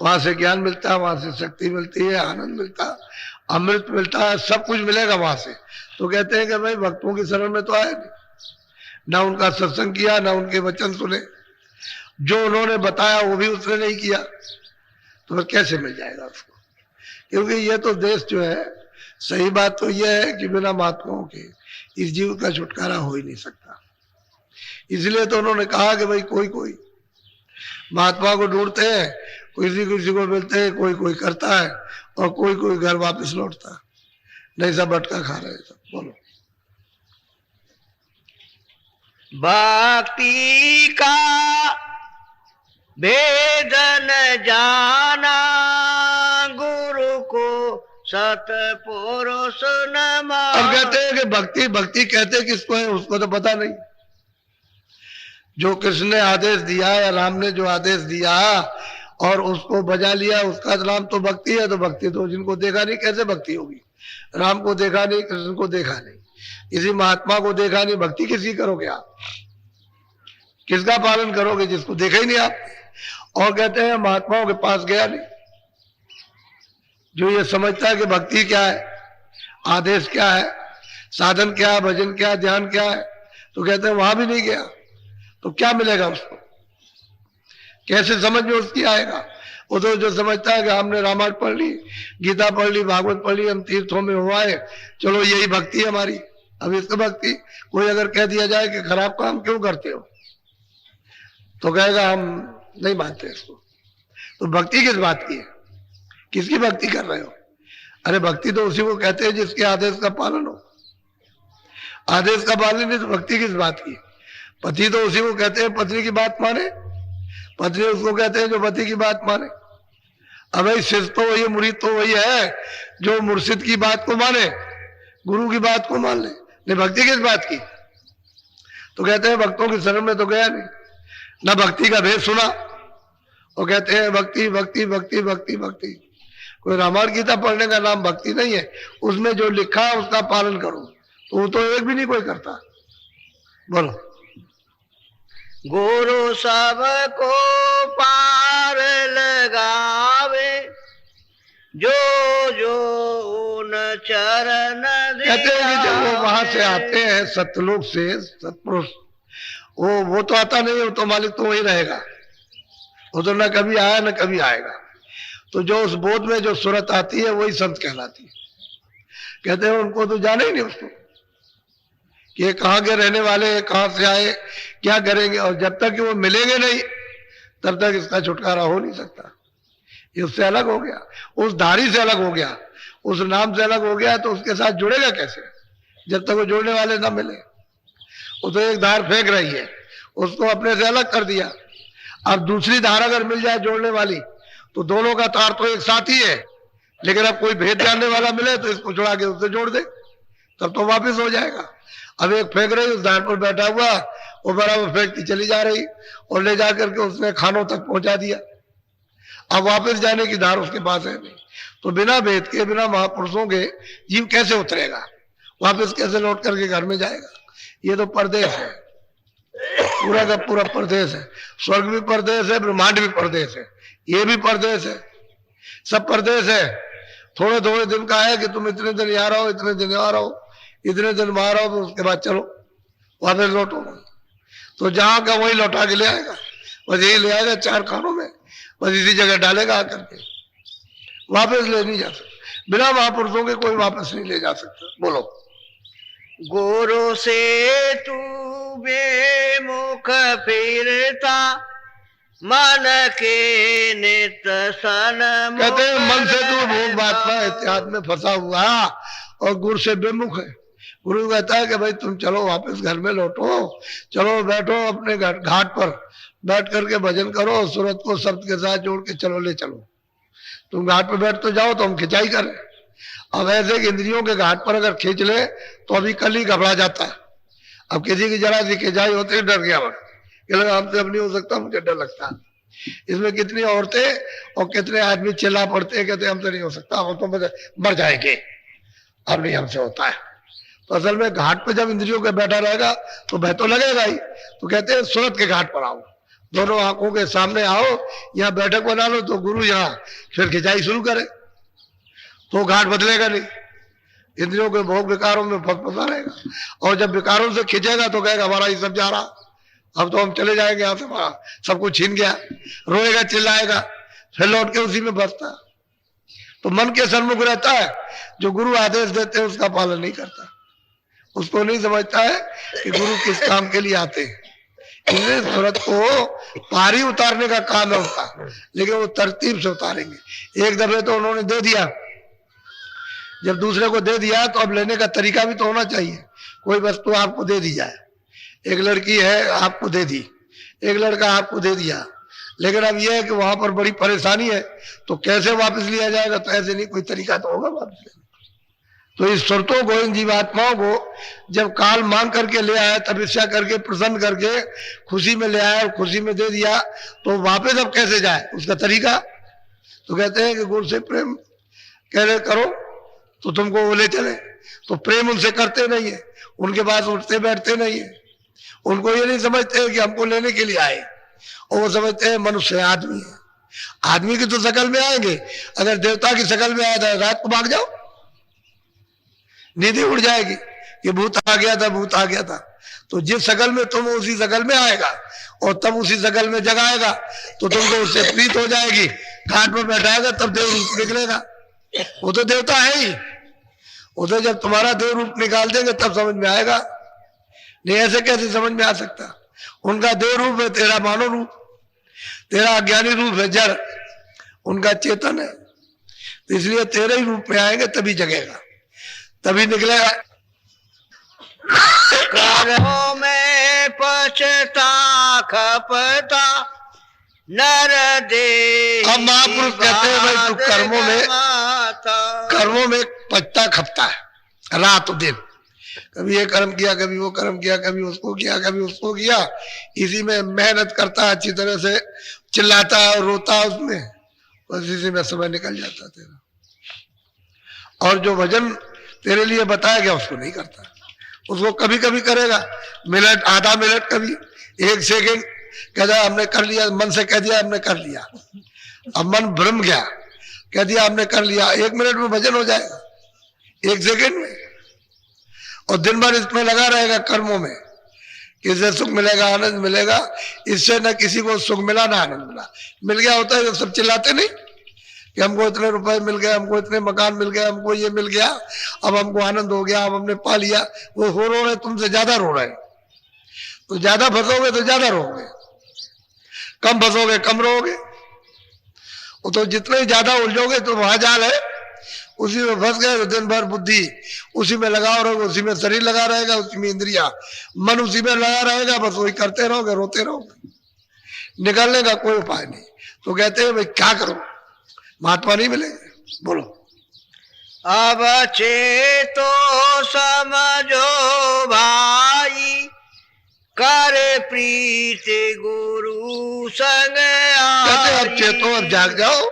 वहां से ज्ञान मिलता है, वहां से शक्ति मिलती है, आनंद मिलता है, अमृत मिलता है, सब कुछ मिलेगा वहां से। तो कहते हैं कि भाई भक्तों की शरण में तो आए नहीं, ना उनका सत्संग किया, ना उनके वचन सुने, जो उन्होंने बताया वो भी उसने नहीं किया, तो फिर कैसे मिल जाएगा उसको? क्योंकि ये तो देश जो है, सही बात तो यह है कि बिना महात्माओं के इस जीव का छुटकारा हो ही नहीं सकता। इसलिए तो उन्होंने कहा कि भाई कोई कोई महात्मा को ढूंढते हैं, किसी किसी को मिलते हैं, कोई कोई करता है और कोई कोई घर वापस लौटता है, नहीं सब भटका खा रहे हैं सब। बोलो। भक्ति का भेदन जाना, गुरु को सतपुरुष न अब कहते हैं कि भक्ति भक्ति कहते किसको है, उसको तो पता नहीं। जो कृष्ण ने आदेश दिया या राम ने जो आदेश दिया और उसको बजा लिया, उसका नाम तो भक्ति है। तो भक्ति तो जिनको देखा नहीं कैसे भक्ति होगी? राम को देखा नहीं, कृष्ण को देखा नहीं, किसी महात्मा को देखा नहीं, भक्ति किसकी करोगे आप? किसका पालन करोगे जिसको देखा ही नहीं आप? और कहते हैं महात्माओं के पास गया नहीं, जो ये समझता है कि भक्ति क्या है, आदेश क्या है, साधन क्या है, भजन क्या है, ध्यान क्या है, तो कहते हैं वहां भी नहीं गया, तो क्या मिलेगा उसको? कैसे समझ में उसकी आएगा? वो तो जो समझता है कि हमने रामायण पढ़ ली, गीता पढ़ ली, भागवत पढ़ ली, हम तीर्थों में हुआ है, चलो यही भक्ति है हमारी। अब इसका भक्ति कोई अगर कह दिया जाए कि खराब काम क्यों करते हो, तो कहेगा हम नहीं मानते इसको। तो भक्ति किस बात की है? किसकी भक्ति कर रहे हो? अरे भक्ति तो उसी को कहते हैं जिसके आदेश का पालन हो। आदेश का पालन नहीं तो भक्ति किस बात की? पति तो उसी को कहते हैं पत्नी की बात माने, पत्नी उसको कहते हैं जो पति की बात माने। अब भाई शिष्य तो वही, मुरीद तो वही है जो मुर्शिद की बात को माने, गुरु की बात को मान ले। नहीं भक्ति किस बात की? तो कहते हैं भक्तों की शरण में तो गया नहीं, ना भक्ति का भेद सुना, और कहते हैं भक्ति भक्ति भक्ति भक्ति भक्ति। कोई रामायण गीता पढ़ने का नाम भक्ति नहीं है, उसमें जो लिखा है उसका पालन करो, तो वो तो एक भी नहीं कोई करता। बोलो। गुरु सबको पार लगावे, जो जो उन चरण कहते हैं कि जब वो वहां से आते हैं सतलोक से, सतपुरुष, वो तो आता नहीं, वो तो मालिक तो वही रहेगा, वो तो न कभी आया न कभी आएगा। तो जो उस बोध में जो सूरत आती है वही संत कहलाती है। कहते हैं उनको तो जाने ही नहीं उसको कि ये कहाँ के रहने वाले हैं, कहाँ से आए, क्या करेंगे, और जब तक कि वो मिलेंगे नहीं तब तक इसका छुटकारा हो नहीं सकता। ये उससे अलग हो गया, उस धारी से अलग हो गया, उस नाम से अलग हो गया, तो उसके साथ जुड़ेगा कैसे जब तक वो जोड़ने वाले ना मिले? वो तो एक धार फेंक रही है, उसको अपने से अलग कर दिया। अब दूसरी धार अगर मिल जाए जोड़ने वाली, तो दोनों का तार तो एक साथ ही है, लेकिन अब कोई भेद जानने वाला मिले तो इसको जुड़ा के उससे जोड़ दे, तब तो वापस हो जाएगा। अब एक फेंक रही, उस धार पर बैठा हुआ, वो बराबर फेंकती चली जा रही और ले जाकर के उसने खानों तक पहुंचा दिया। अब वापस जाने की धार उसके पास है नहीं, तो बिना भेद के, बिना महापुरुषों के जीव कैसे उतरेगा, वापस कैसे लौट करके घर में जाएगा? ये तो परदेश है, पूरा का पूरा परदेश है। स्वर्ग भी परदेश है, ब्रह्मांड भी परदेश है, ये भी परदेश है, सब परदेश है। थोड़े थोड़े दिन का है कि तुम इतने दिन यहाँ रहो, इतने दिन यहाँ रहो, इतने दिन वहां रहो, तो उसके बाद चलो वापस लौटो। तो जहां का वही लौटा के ले आएगा, बस यही ले आएगा चार खानों में, बस इसी जगह डालेगा आकर के, वापस ले नहीं जा सकता। बिना महापुरुषों के कोई वापस नहीं ले जा सकता। बोलो। गुरु से तू बेमुख फिरता, मन के नित सन। कहते हैं मन से तू भोग बात इत्याद में फंसा हुआ और गुरु से बेमुख है। गुरु कहता है कि भाई तुम चलो वापस घर में लौटो, चलो बैठो अपने घाट पर बैठ करके भजन करो, सूरत को शब्द के साथ जोड़ के चलो, ले चलो। तुम घाट पर बैठ तो जाओ तो हम खिंचाई करें। अब ऐसे इंद्रियों के घाट पर अगर खींच ले तो अभी कल ही घबरा जाता है। अब किसी की जरा सी खिंचाई होते ही डर गया, हमसे अब नहीं हो सकता, मुझे डर लगता है। इसमें कितनी औरतें और कितने आदमी चिल्ला पड़ते हैं, कहते हमसे नहीं हो सकता, हम तो मर जाएंगे, अब नहीं हमसे होता है। तो असल में घाट पर जब इंद्रियों के बैठा रहेगा तो भय तो लगेगा ही। तो कहते हैं सूरत के घाट पर आओ, दोनों आंखों के सामने आओ, यहाँ बैठक बना लो, तो गुरु यहाँ फिर खिंचाई शुरू करे, तो घाट बदलेगा नहीं। इंद्रियों के भोग विकारों में फंसा रहेगा, और जब विकारों से खींचेगा तो कहेगा हमारा ये सब जा रहा, अब तो हम चले जाएंगे यहाँ से, सब कुछ छीन गया, रोएगा चिल्लाएगा, फिर लौट के उसी में फंसता। तो मन के सन्मुख रहता है, जो गुरु आदेश देते हैं उसका पालन नहीं करता, उसको नहीं समझता है कि गुरु किस काम के लिए आते हैं। इसलिए सूरत को पारी उतारने का काम है उसका, लेकिन वो तरतीब से उतारेंगे। एक दफे तो उन्होंने दे दिया, जब दूसरे को दे दिया तो अब लेने का तरीका भी तो होना चाहिए। कोई वस्तु आपको दे दी जाए, एक लड़की है आपको दे दी, एक लड़का आपको दे दिया, लेकिन अब यह है कि वहां पर बड़ी परेशानी है, तो कैसे वापस लिया जाएगा? तो ऐसे नहीं, कोई तरीका तो होगा वापस लेने। तो इस सुरतों को, इन जीवात्माओं को जब काल मांग करके ले आया, तपस्या करके प्रसन्न करके खुशी में ले आया और खुशी में दे दिया, तो वापस अब कैसे जाए, उसका तरीका? तो कहते हैं कि गुरु से प्रेम कह रहे करो तो तुमको वो ले चले, तो प्रेम उनसे करते नहीं है, उनके पास उठते बैठते नहीं है, उनको ये नहीं समझते कि हमको लेने के लिए आए, और वो समझते हैं मनुष्य आदमी है। आदमी की तो शकल में आएंगे, अगर देवता की शकल में आया था रात को भाग जाओ, नींद उड़ जाएगी कि भूत आ गया था, भूत आ गया था। तो जिस शकल में तुम, उसी शकल में आएगा, और तब उसी शकल में जगाएगा, तो तुमको उससे प्रीत हो जाएगी, घाट पर बैठाएगा, तब देव रूप निकलेगा। वो तो देवता है ही, वो तो जब तुम्हारा देव रूप निकाल देंगे तब समझ में आएगा, नहीं ऐसे कैसे समझ में आ सकता? उनका देव रूप है तेरा मानव रूप, तेरा अज्ञानी रूप है जड़, उनका चेतन है। तो इसलिए तेरे ही रूप में आएंगे तभी जगेगा, तभी निकलेगा। कर्मों में पछता खपता नर दे। अब महापुरुष कहते हैं भाई तू कर्मों में पछता खपता है रात दिन, कभी ये कर्म किया, कभी वो कर्म किया, कभी उसको किया, कभी उसको किया, इसी में मेहनत करता है, अच्छी तरह से चिल्लाता है और रोता है उसमें, बस इसी में समय निकल जाता तेरा। और जो भजन तेरे लिए बताया गया उसको नहीं करता, उसको कभी कभी करेगा, मिनट, आधा मिनट, कभी 1 सेकेंड, कहता हमने कर लिया, मन से कह दिया हमने कर लिया, अब मन भ्रम गया, कह दिया हमने कर लिया, 1 मिनट में भजन हो जाएगा, 1 सेकेंड में। और दिन भर इसमें लगा रहेगा कर्मों में, किससे सुख मिलेगा, आनंद मिलेगा, इससे न किसी को सुख मिला ना आनंद मिला। मिल गया होता है जब सब चिल्लाते नहीं कि हमको इतने रुपए मिल गए, हमको इतने मकान मिल गए, हमको ये मिल गया, अब हमको आनंद हो गया, अब हमने पा लिया, वो हो रहे तुमसे ज्यादा रो रहे। तो ज्यादा फंसोगे तो ज्यादा रोगे, कम फंसोगे कम रोगे। वो तो जितने ज्यादा उलझोगे तो वहां जाल है, उसी में फंस गए तो दिन भर बुद्धि उसी में लगाओ रहोगे, उसी में शरीर लगा रहेगा, उसी में इंद्रिया मन उसी में लगा रहेगा, बस वही करते रहोगे, रोते रहोगे, निकलने का कोई उपाय नहीं। तो कहते हैं भाई क्या करो, महात्मा नहीं मिलेंगे। बोलो अब चेतो समझो भाई, करे प्रीत गुरु संग कहते आई। अब चेतो, अब जाग जाओ,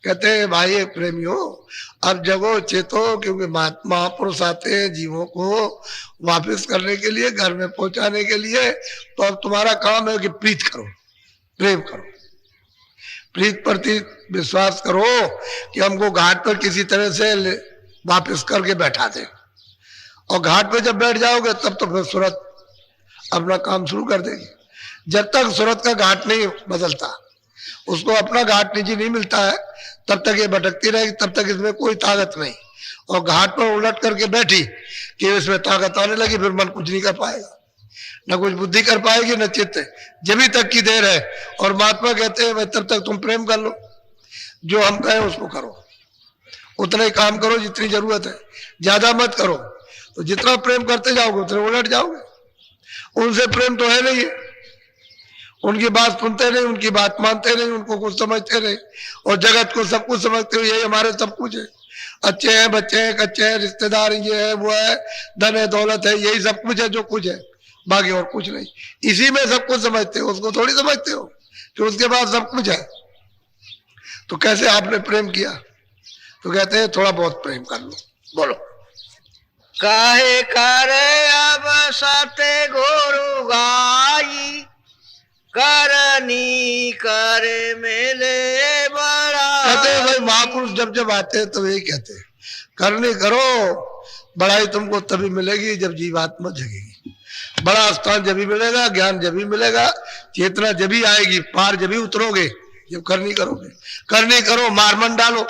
कहते हैं भाई प्रेमियों अब जगो चेतो, क्योंकि महापुरुष आते हैं जीवों को वापस करने के लिए, घर में पहुंचाने के लिए। तो अब तुम्हारा काम है कि प्रीत करो, प्रेम करो, प्रीत प्रति विश्वास करो कि हमको घाट पर किसी तरह से वापस करके बैठा दे। और घाट पर जब बैठ जाओगे तब तो फिर सूरत अपना काम शुरू कर देगी। जब तक सूरत का घाट नहीं बदलता, उसको अपना घाट निजी नहीं मिलता है, तब तक ये भटकती रहेगी, तब तक इसमें कोई ताकत नहीं। और घाट पर उलट करके बैठी कि इसमें ताकत आने लगी, फिर मन कुछ नहीं कर पाएगा, न कुछ बुद्धि कर पाएगी न चित्त, जब तक की देर है। और महात्मा कहते हैं भाई तब तक तुम प्रेम कर लो, जो हम कहें उसको करो, उतना ही काम करो जितनी जरूरत है, ज्यादा मत करो। तो जितना प्रेम करते जाओगे उतने उलट जाओगे। उनसे प्रेम तो है नहीं है, उनकी बात सुनते नहीं, उनकी बात मानते नहीं, उनको कुछ समझते नहीं, और जगत को सब कुछ समझते हो, यही हमारे सब कुछ है, अच्छे हैं, बच्चे हैं, कच्चे हैं, रिश्तेदार ये है वो है, धन है, दौलत है, यही सब कुछ है जो कुछ है, बाकी और कुछ नहीं। इसी में सब कुछ समझते हो, उसको थोड़ी समझते हो कि उसके पास सब कुछ है। तो कैसे आपने प्रेम किया? तो कहते हैं थोड़ा बहुत प्रेम कर लो। बोलो काहे करे अब सत्य गुरु गाई, करनी करे मेले बड़ा। कहते हैं भाई महापुरुष जब जब आते हैं तो यही कहते हैं करनी करो, बड़ाई तुमको तभी मिलेगी जब जीवात्मा जगेगी। बड़ा स्थान जब भी मिलेगा, ज्ञान जब भी मिलेगा, चेतना जब भी आएगी, पार जब भी उतरोगे जब करनी करोगे। करनी करो, मार मन डालो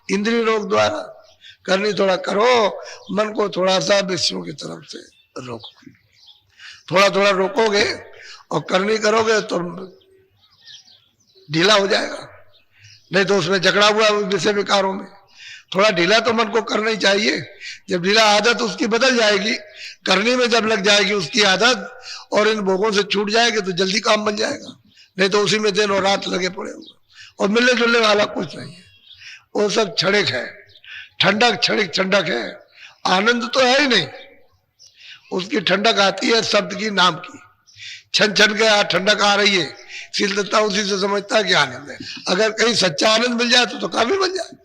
इंद्रिय रोग द्वारा, करनी थोड़ा करो, मन को थोड़ा सा विषयों की तरफ से रोको, थोड़ा थोड़ा रोकोगे और करनी करोगे तो ढीला हो जाएगा, नहीं तो उसमें जकड़ा हुआ विषय विकारों में। थोड़ा ढीला तो मन को करना ही चाहिए, जब ढीला आदत उसकी बदल जाएगी, करने में जब लग जाएगी उसकी आदत और इन भोगों से छूट जाएगी तो जल्दी काम बन जाएगा, नहीं तो उसी में दिन और रात लगे पड़े हुए और मिलने जुलने वाला कुछ नहीं है। वो सब क्षणिक है, ठंडक क्षणिक ठंडक है, आनंद तो है ही नहीं। उसकी ठंडक आती है शब्द की, नाम की, छन छन के ठंडक आ रही है, शीलता उसी से समझता है कि आनंद है। अगर कहीं सच्चा आनंद मिल जाए तो काफी बन जाए।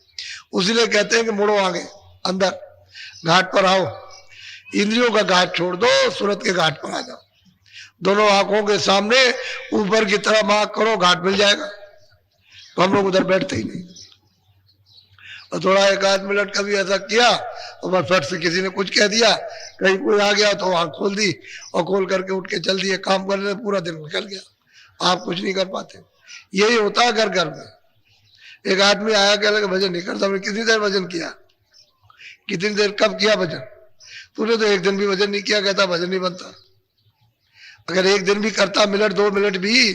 उसीलिए कहते हैं कि मुड़ो आगे, अंदर घाट पर आओ, इंद्रियों का घाट छोड़ दो, सूरत के घाट पर आ जाओ। दोनों आंखों के सामने ऊपर की तरफ आंख करो, घाट मिल जाएगा। तो हम लोग उधर बैठते ही नहीं, और थोड़ा एक आध मिनट कभी ऐसा किया और बस फट से किसी ने कुछ कह दिया, कहीं कोई आ गया तो आंख खोल दी और खोल करके उठ के चल दिए, काम करने पूरा दिन निकल गया, आप कुछ नहीं कर पाते। यही होता है घर घर में। एक आदमी आया, कह लगा भजन नहीं करता। हमने कितनी देर भजन किया, कितनी देर, कब किया भजन? तूने तो एक दिन भी भजन नहीं किया। कहता भजन नहीं बनता। अगर एक दिन भी करता, मिनट 2 मिनट भी,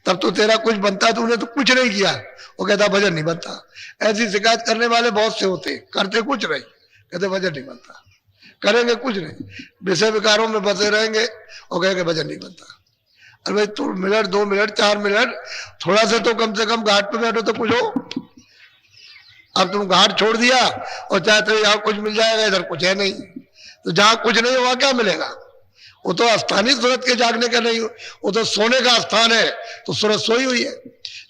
तब तो तेरा कुछ बनता। तूने तो कुछ नहीं किया, वो कहता भजन नहीं बनता। ऐसी शिकायत करने वाले बहुत से होते, करते कुछ नहीं, कहते भजन नहीं बनता, करेंगे कुछ नहीं, विषय विकारों में बसे रहेंगे और कहेंगे भजन नहीं बनता। अरे भाई तू मिनट 2 मिनट 4 मिनट थोड़ा सा तो कम से कम घाट पे बैठो तो कुछ हो। अब तुम घाट छोड़ दिया और चाहते हो यहाँ कुछ मिल जाएगा, इधर कुछ है नहीं। तो जहां कुछ नहीं वहां क्या मिलेगा? वो तो स्थानीय सूरत के जागने का नहीं, वो तो सोने का स्थान है। तो सूरत सोई हुई है,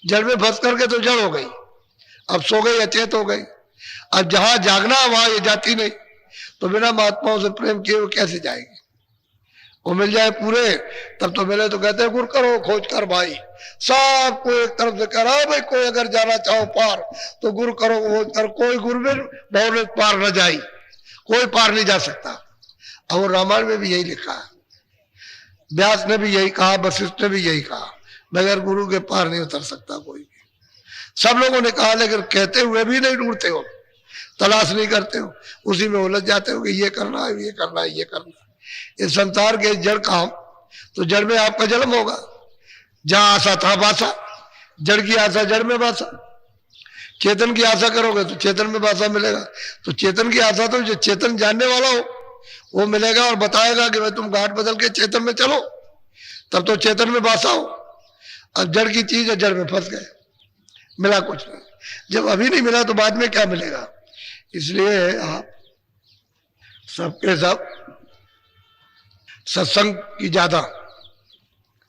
जड़ में फंस करके तो जड़ हो गई, अब सो गई, अचेत हो गई। अब जहां जागना वहां ये जाती नहीं, तो बिना महात्माओं से प्रेम किए वो कैसे जाएगी? वो मिल जाए पूरे तब तो मिले। तो कहते हैं गुर करो खोज कर भाई, सबको एक तरफ से करा भाई। कोई अगर जाना चाहो पार तो गुरु करो खोज कर, कोई गुरु में बहु पार न जाई, कोई पार नहीं जा सकता। और रामायण में भी यही लिखा है, व्यास ने भी यही कहा, वशिष्ठ ने भी यही कहा, बगैर गुरु के पार नहीं उतर सकता कोई भी। सब लोगों ने कहा, लेकिन कहते हुए भी नहीं ढूंढते हो, तलाश नहीं करते हो, उसी में उलझ जाते हो कि ये करना है, ये करना है, ये करना है। इस संसार के जड़ काम, तो जड़ में आपका जन्म होगा। जहां आशा था बासा, जड़ की आशा जड़ में बासा। चेतन की आशा करोगे तो चेतन में बासा मिलेगा। तो चेतन की आशा तो जो चेतन जानने वाला हो वो मिलेगा और बताएगा कि भाई तुम घाट बदल के चेतन में चलो, तब तो चेतन में बासा हो। अब जड़ की चीज है, जड़ में फंस गए, मिला कुछ नहीं। जब अभी नहीं मिला तो बाद में क्या मिलेगा? इसलिए आप सबके सब सत्संग की ज्यादा,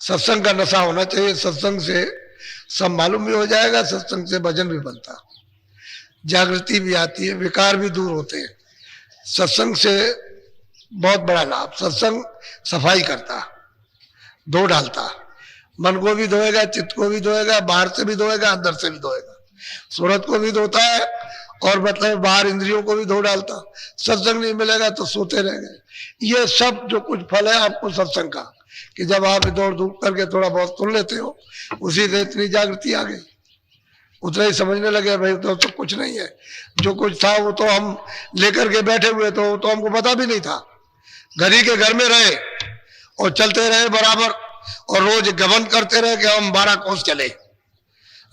सत्संग का नशा होना चाहिए। सत्संग से सब मालूम भी हो जाएगा, सत्संग से भजन भी बनता, जागृति भी आती है, विकार भी दूर होते हैं। सत्संग से बहुत बड़ा लाभ, सत्संग सफाई करता, धो डालता, मन को भी धोएगा, चित्त को भी धोएगा, बाहर से भी धोएगा, अंदर से भी धोएगा, सूरत को भी धोता है और मतलब बाहर इंद्रियों को भी धो डालता। सत्संग नहीं मिलेगा तो सोते रह गए। ये सब जो कुछ फल है आपको सत्संग का, कि जब आप दौड़ धूप करके थोड़ा बहुत सुन लेते हो, उसी से इतनी जागृति आ गई, उतना ही समझने लगे भाई तो कुछ नहीं है। जो कुछ था वो तो हम लेकर के बैठे हुए, तो हमको पता भी नहीं था। घरी के घर में रहे और चलते रहे बराबर, और रोज गबन करते रहे कि हम 12 कोस चले,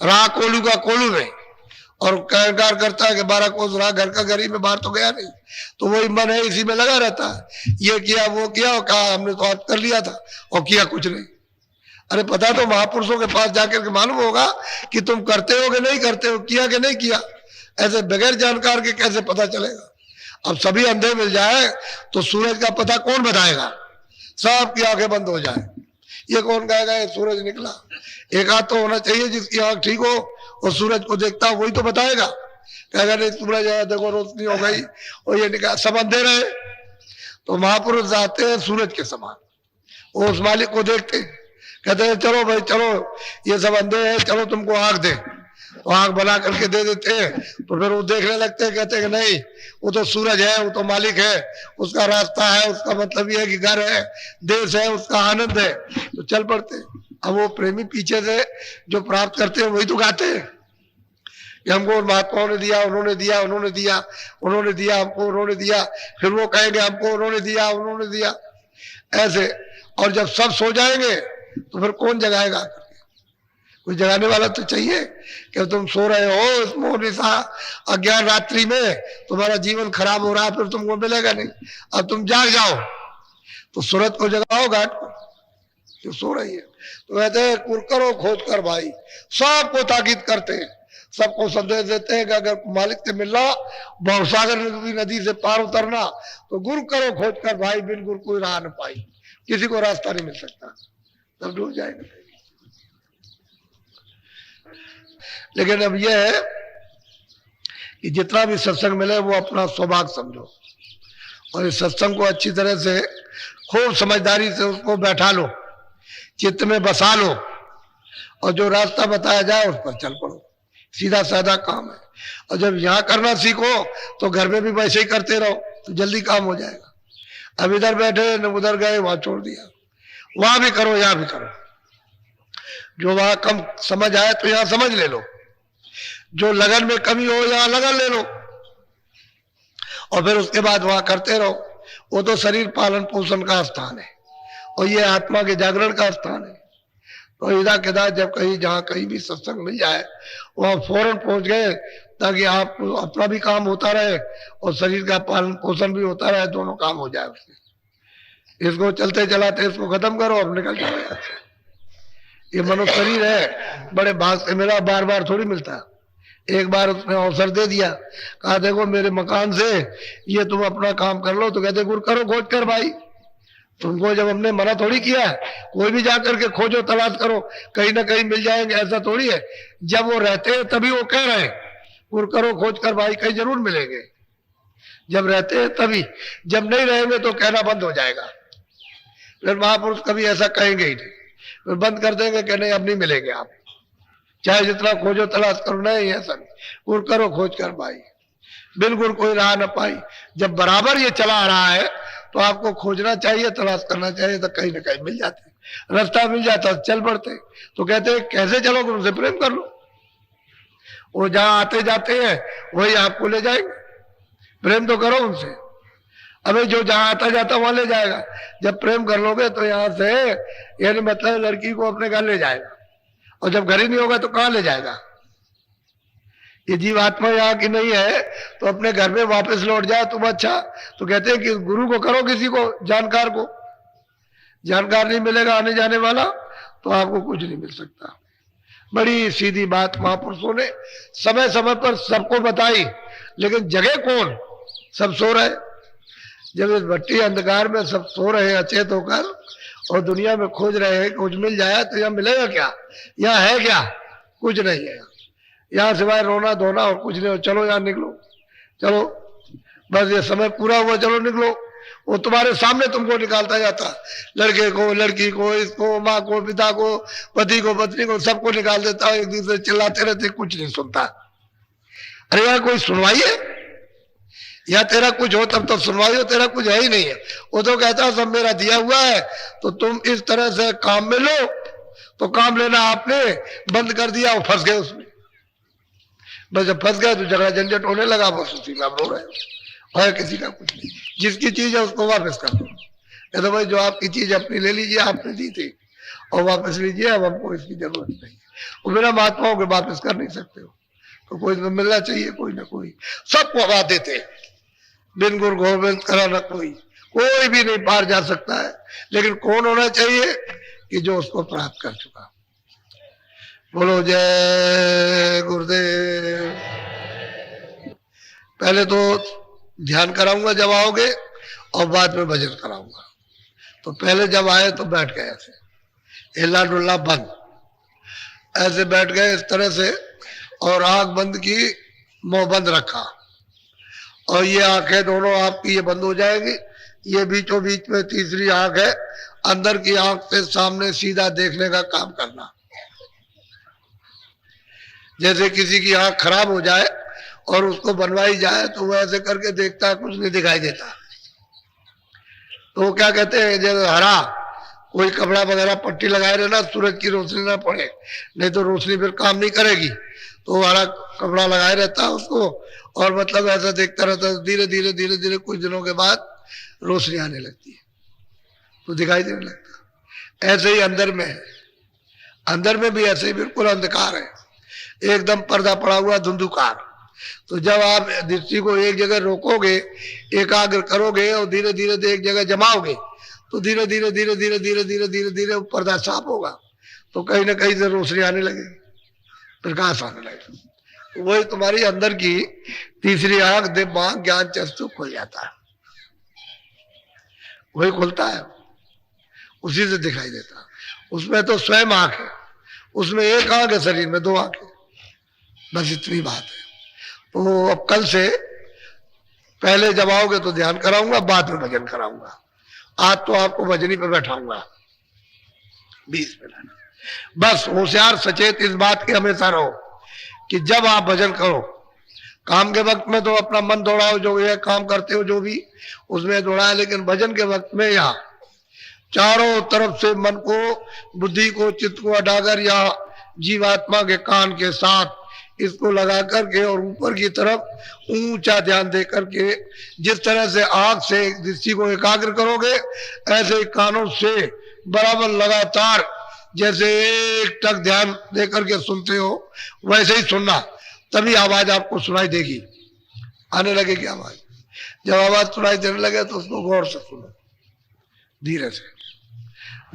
रहा कोलू का कोलू में, और कार करता है कि 12 कोस रहा, घर का घर ही में, बाहर तो गया नहीं। तो वही मन है, इसी में लगा रहता है, ये किया वो किया, और कहा हमने तो आज कर लिया था और किया कुछ नहीं। अरे पता तो महापुरुषों के पास जाकर के मालूम होगा कि तुम करते हो कि नहीं करते हो, किया कि नहीं किया। ऐसे बगैर जानकार के कैसे पता चलेगा? अब सभी अंधे मिल जाए तो सूरज का पता कौन बताएगा? सबकी आंखें बंद हो जाए, ये कौन कहेगा ये सूरज निकला? एक आध तो होना चाहिए जिसकी आंख ठीक हो और सूरज को देखता हो, वही तो बताएगा। कहेगा नहीं सूरज आया देखो रोशनी हो गई और ये निकला, सब अंधे रहे। तो महापुरुष आते हैं सूरज के समान, वो उस मालिक को देखते, कहते हैं चलो भाई चलो, ये सब अंधे हैं, चलो तुमको आंख दे। तो आंख बना करके दे देते हैं, तो फिर वो देखने लगते हैं, कहते हैं कि नहीं वो तो सूरज है, वो तो मालिक है, उसका रास्ता है, उसका मतलब ये है कि घर है, देश है, उसका आनंद है, तो चल पड़ते हैं। अब वो प्रेमी पीछे से जो प्राप्त करते हैं वही तो गाते हैं कि हमको महात्माओं ने दिया, उन्होंने दिया, उन्होंने दिया, उन्होंने दिया हमको, उन्होंने दिया, फिर वो कहेंगे हमको उन्होंने दिया, उन्होंने दिया, ऐसे। और जब सब सो जाएंगे तो फिर कौन जगाएगा? कोई जगाने वाला तो चाहिए कि तुम सो रहे हो इस मोह निशा अज्ञान रात्रि में, तुम्हारा जीवन खराब हो रहा है, फिर तुमको मिलेगा नहीं। अब तुम जाग जाओ तो सूरत को जगाओ घाट पर जो सो रही है। तो कहते हैं कुर करो खोज कर भाई, सबको ताकीद करते हैं, सबको संदेश देते हैं कि अगर मालिक से मिलना, भवसागर नदी से पार उतरना, तो गुरु करो खोज कर भाई, बिन गुरु कोई राह न पाई, किसी को रास्ता नहीं मिल सकता, तब डूब जाएगा। लेकिन अब यह है कि जितना भी सत्संग मिले वो अपना सौभाग्य समझो, और इस सत्संग को अच्छी तरह से खूब समझदारी से उसको बैठा लो, चित्त में बसा लो, और जो रास्ता बताया जाए उस पर चल पड़ो। सीधा साधा काम है। और जब यहाँ करना सीखो तो घर में भी वैसे ही करते रहो तो जल्दी काम हो जाएगा। अब इधर बैठे न उधर गए, वहां छोड़ दिया, वहां भी करो यहाँ भी करो। जो वहां कम समझ आए तो यहाँ समझ ले लो, जो लगन में कमी हो यहाँ लगन ले लो, और फिर उसके बाद वहां करते रहो। वो तो शरीर पालन पोषण का स्थान है और ये आत्मा के जागरण का स्थान है। तो इधर किधर जब कहीं जहाँ कहीं भी सत्संग मिल जाए वहां फौरन पहुंच गए, ताकि आप अपना भी काम होता रहे और शरीर का पालन पोषण भी होता रहे, दोनों काम हो जाए उससे। इसको चलते चलाते इसको खत्म करो, अब निकल जाओ यहाँ से। ये मनुष्य शरीर है, बड़े भाग से मिला, बार बार थोड़ी मिलता। एक बार उसने अवसर दे दिया, कहा देखो मेरे मकान से ये तुम अपना काम कर लो, तो कहते गुरु करो खोज कर भाई। तुमको जब हमने मना थोड़ी किया है, कोई भी जाकर के खोजो तलाश करो, कहीं ना कहीं मिल जाएंगे, ऐसा थोड़ी है। जब वो रहते हैं तभी वो कह रहे हैं गुरु करो खोज कर भाई, कहीं जरूर मिलेंगे। जब रहते हैं तभी, जब नहीं रहेंगे तो कहना बंद हो जाएगा। फिर महापुरुष कभी ऐसा कहेंगे ही नहीं, फिर बंद कर देंगे कि नहीं अब नहीं मिलेंगे आप, चाहे जितना खोजो तलाश करो। नहीं ऐसा नहीं, गुरु करो खोज कर भाई, बिल्कुल कोई राह न पाई। जब बराबर ये चला आ रहा है तो आपको खोजना चाहिए, तलाश करना चाहिए, तो कहीं ना कहीं मिल जाते, रास्ता मिल जाता, चल पड़ते। तो कहते हैं कैसे चलोगे, उनसे प्रेम कर लो, वो जहां आते जाते हैं वही आपको ले जाएंगे, प्रेम तो करो उनसे। अबे जो जहां आता जाता वहां ले जाएगा। जब प्रेम कर लोगे तो यहाँ से यानी मतलब लड़की को अपने घर ले जाएगा, और जब घर ही नहीं होगा तो कहां ले जाएगा। ये जीवात्मा यहाँ की नहीं है तो अपने घर में वापस लौट जाए तुम अच्छा। तो कहते हैं कि गुरु को करो, किसी को जानकार को, जानकार नहीं मिलेगा आने जाने वाला तो आपको कुछ नहीं मिल सकता। बड़ी सीधी बात महापुरुषों ने समय समय पर सबको बताई, लेकिन जगह कौन, सब सो रहे। जब इस भट्टी अंधकार में सब सो रहे अचेत होकर और दुनिया में खोज रहे हैं कुछ मिल जाए, तो यहाँ मिलेगा क्या, यहाँ है क्या, कुछ नहीं है यहाँ सिवाय रोना धोना और कुछ नहीं हो। चलो यहाँ निकलो, चलो बस ये समय पूरा हुआ, चलो निकलो। वो तुम्हारे सामने तुमको निकालता जाता, लड़के को, लड़की को, इसको, माँ को, पिता को, पति को, पत्नी को, सबको निकाल देता। एक दूसरे चिल्लाते रहते, कुछ नहीं सुनता। अरे यार कोई सुनवाई है, या तेरा कुछ हो तब तो सुनवाई हो, तेरा कुछ है ही नहीं है। वो तो कहता सब मेरा दिया हुआ है, तो तुम इस तरह से काम में लो। तो काम लेना आपने बंद कर दिया, वो फंस गए उसमें। बस जब फंस गए तो झगड़ा झंझट होने लगा, बस उसी में आप रो रहे हो, और किसी का कुछ नहीं। जिसकी चीज है उसको वापस कर दो। कहते भाई जो आपकी चीज अपनी ले लीजिए, आपने दी थी और वापस लीजिए, अब हमको इसकी जरूरत नहीं। वो बिना महात्माओं के वापस कर नहीं सकते हो, तो कोई तो मिलना चाहिए, कोई ना कोई। सबको हवा देते, बिन गुरु गोविंद करा न कोई, कोई भी नहीं पार जा सकता है। लेकिन कौन होना चाहिए कि जो उसको प्राप्त कर चुका। बोलो जय गुरुदेव। पहले तो ध्यान कराऊंगा जब आओगे, और बाद में भजन कराऊंगा। तो पहले जब आए तो बैठ गए ऐसे, हिला डुल्ला बंद, ऐसे बैठ गए इस तरह से, और आंख बंद की, मुंह बंद रखा, और ये आंखें दोनों आपकी ये बंद हो जाएगी। ये बीचों बीच में तीसरी आंख है, अंदर की आंख से सामने सीधा देखने का काम करना। जैसे किसी की आंख खराब हो जाए और उसको बनवाई जाए तो वो ऐसे करके देखता है, कुछ नहीं दिखाई देता। तो वो क्या कहते हैं, जैसे हरा कोई कपड़ा वगैरह पट्टी लगाए रहना, सूरज की रोशनी ना पड़े, नहीं तो रोशनी फिर काम नहीं करेगी। तो वो हरा कपड़ा लगाए रहता है उसको, और मतलब ऐसा देखता रहता है। धीरे धीरे धीरे धीरे कुछ दिनों के बाद रोशनी आने लगती है तो दिखाई देने लगता। ऐसे ही अंदर में है, अंदर में भी ऐसे ही बिल्कुल अंधकार है, एकदम पर्दा पड़ा हुआ धुंधुकार। तो जब आप दृष्टि को एक जगह रोकोगे, एकाग्र करोगे और धीरे धीरे एक जगह जमाओगे, तो धीरे धीरे धीरे धीरे धीरे धीरे धीरे धीरे पर्दा साफ होगा, तो कहीं ना कहीं से रोशनी आने लगेगी, प्रकाश आने लगेगा। वही तुम्हारी अंदर की तीसरी आंख, दिमाग, ज्ञान चक्षु खुल जाता है, वही खुलता है, उसी से दिखाई देता। उसमें तो स्वयं आंख है, उसमें एक आंख है, शरीर में दो आंख है, बस इतनी बात है। तो अब कल से पहले जब आओगे तो ध्यान कराऊंगा, बाद में भजन कराऊंगा। आज तो आपको भजनी पे बैठाऊंगा 20 मिनट। बस होशियार सचेत इस बात की हमेशा रहो कि जब आप भजन करो, काम के वक्त में तो अपना मन दौड़ाओ, जो ये काम करते हो जो भी उसमें दौड़ाए, लेकिन भजन के वक्त में यहाँ चारों तरफ से मन को, बुद्धि को, चित्त को हटाकर या जीवात्मा के कान के साथ इसको लगा करके और ऊपर की तरफ ऊंचा ध्यान दे करके, जिस तरह से आंख से दृष्टि को एकाग्र करोगे, ऐसे ही कानों से बराबर लगातार जैसे एक टक ध्यान दे करके सुनते हो, वैसे ही सुनना, तभी आवाज आपको सुनाई देगी, आने लगेगी आवाज। जब आवाज सुनाई देने लगे तो उसको गौर से सुनो, धीरे से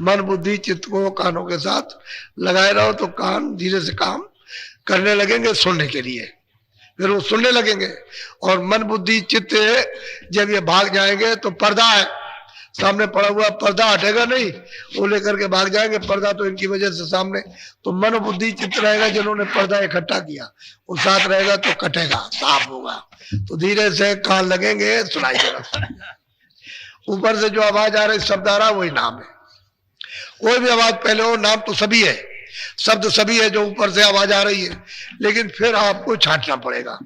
मन बुद्धि चित्त को कानों के साथ लगाए रहो, तो कान धीरे से काम करने लगेंगे सुनने के लिए, फिर वो सुनने लगेंगे। और मन बुद्धि चित्त जब ये भाग जाएंगे तो पर्दा है, सामने पड़ा हुआ पर्दा हटेगा नहीं, वो लेकर के भाग जाएंगे। पर्दा तो इनकी वजह से सामने, तो मन बुद्धि चित्त रहेगा, जिन्होंने पर्दा इकट्ठा किया वो साथ रहेगा तो कटेगा, साफ होगा। तो धीरे से कान लगेंगे, सुनाई देगा। ऊपर से जो आवाज आ रही, शब्द आ रहा, वही नाम है। कोई भी आवाज पहले हो, नाम तो सभी है, शब्द सभी है जो ऊपर से आवाज आ रही है, लेकिन फिर आपको छांटना पड़ेगा।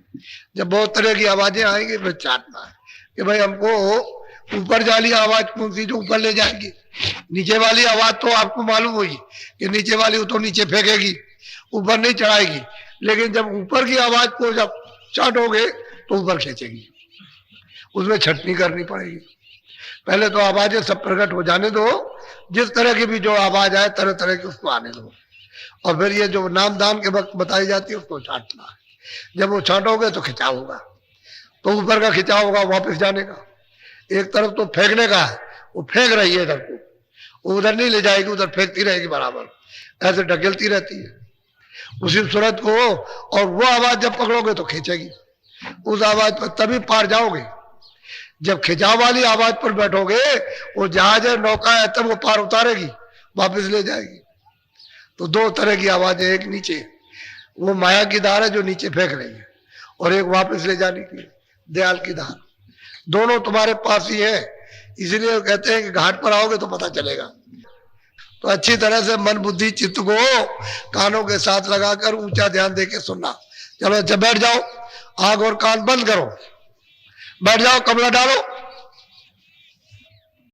जब बहुत तरह की आवाजें आएंगी फिर छांटना है कि भाई हमको ऊपर वाली आवाज कौन सी जो ऊपर ले जाएगी, नीचे वाली आवाज तो आपको मालूम होगी कि नीचे वाली तो नीचे फेंकेगी, ऊपर नहीं चढ़ाएगी, लेकिन जब ऊपर की आवाज को जब छांटोगे तो ऊपर खींचेगी, उसमें छटनी करनी पड़ेगी। पहले तो आवाजें सब प्रकट हो जाने दो, जिस तरह की भी जो आवाज आए तरह तरह की उसको आने दो, और फिर ये जो नाम दान के वक्त बताई जाती है उसको छांटना है। जब वो छांटोगे तो खिंचाव होगा, तो ऊपर का खिंचाव होगा वापस जाने का। एक तरफ तो फेंकने का है, वो फेंक रही है इधर को, वो उधर नहीं ले जाएगी, उधर फेंकती रहेगी बराबर, ऐसे ढकेलती रहती है उसी सूरत को। और वो आवाज जब पकड़ोगे तो खींचेगी, उस आवाज पर तभी पार जाओगे। जब खिंचाव वाली आवाज पर बैठोगे, वो जहाज है, नौका है, तब वो पार उतारेगी, वापस ले जाएगी। तो दो तरह की आवाज है, एक नीचे वो माया की धार है जो नीचे फेंक रही है, और एक वापस ले जाने की दयाल की धार। दोनों तुम्हारे पास ही है, इसलिए कहते हैं कि घाट पर आओगे तो पता चलेगा। तो अच्छी तरह से मन बुद्धि चित्त को कानों के साथ लगाकर ऊंचा ध्यान देके सुनना। चलो अच्छा बैठ जाओ, आंख और कान बंद करो, बैठ जाओ, कमरा डालो।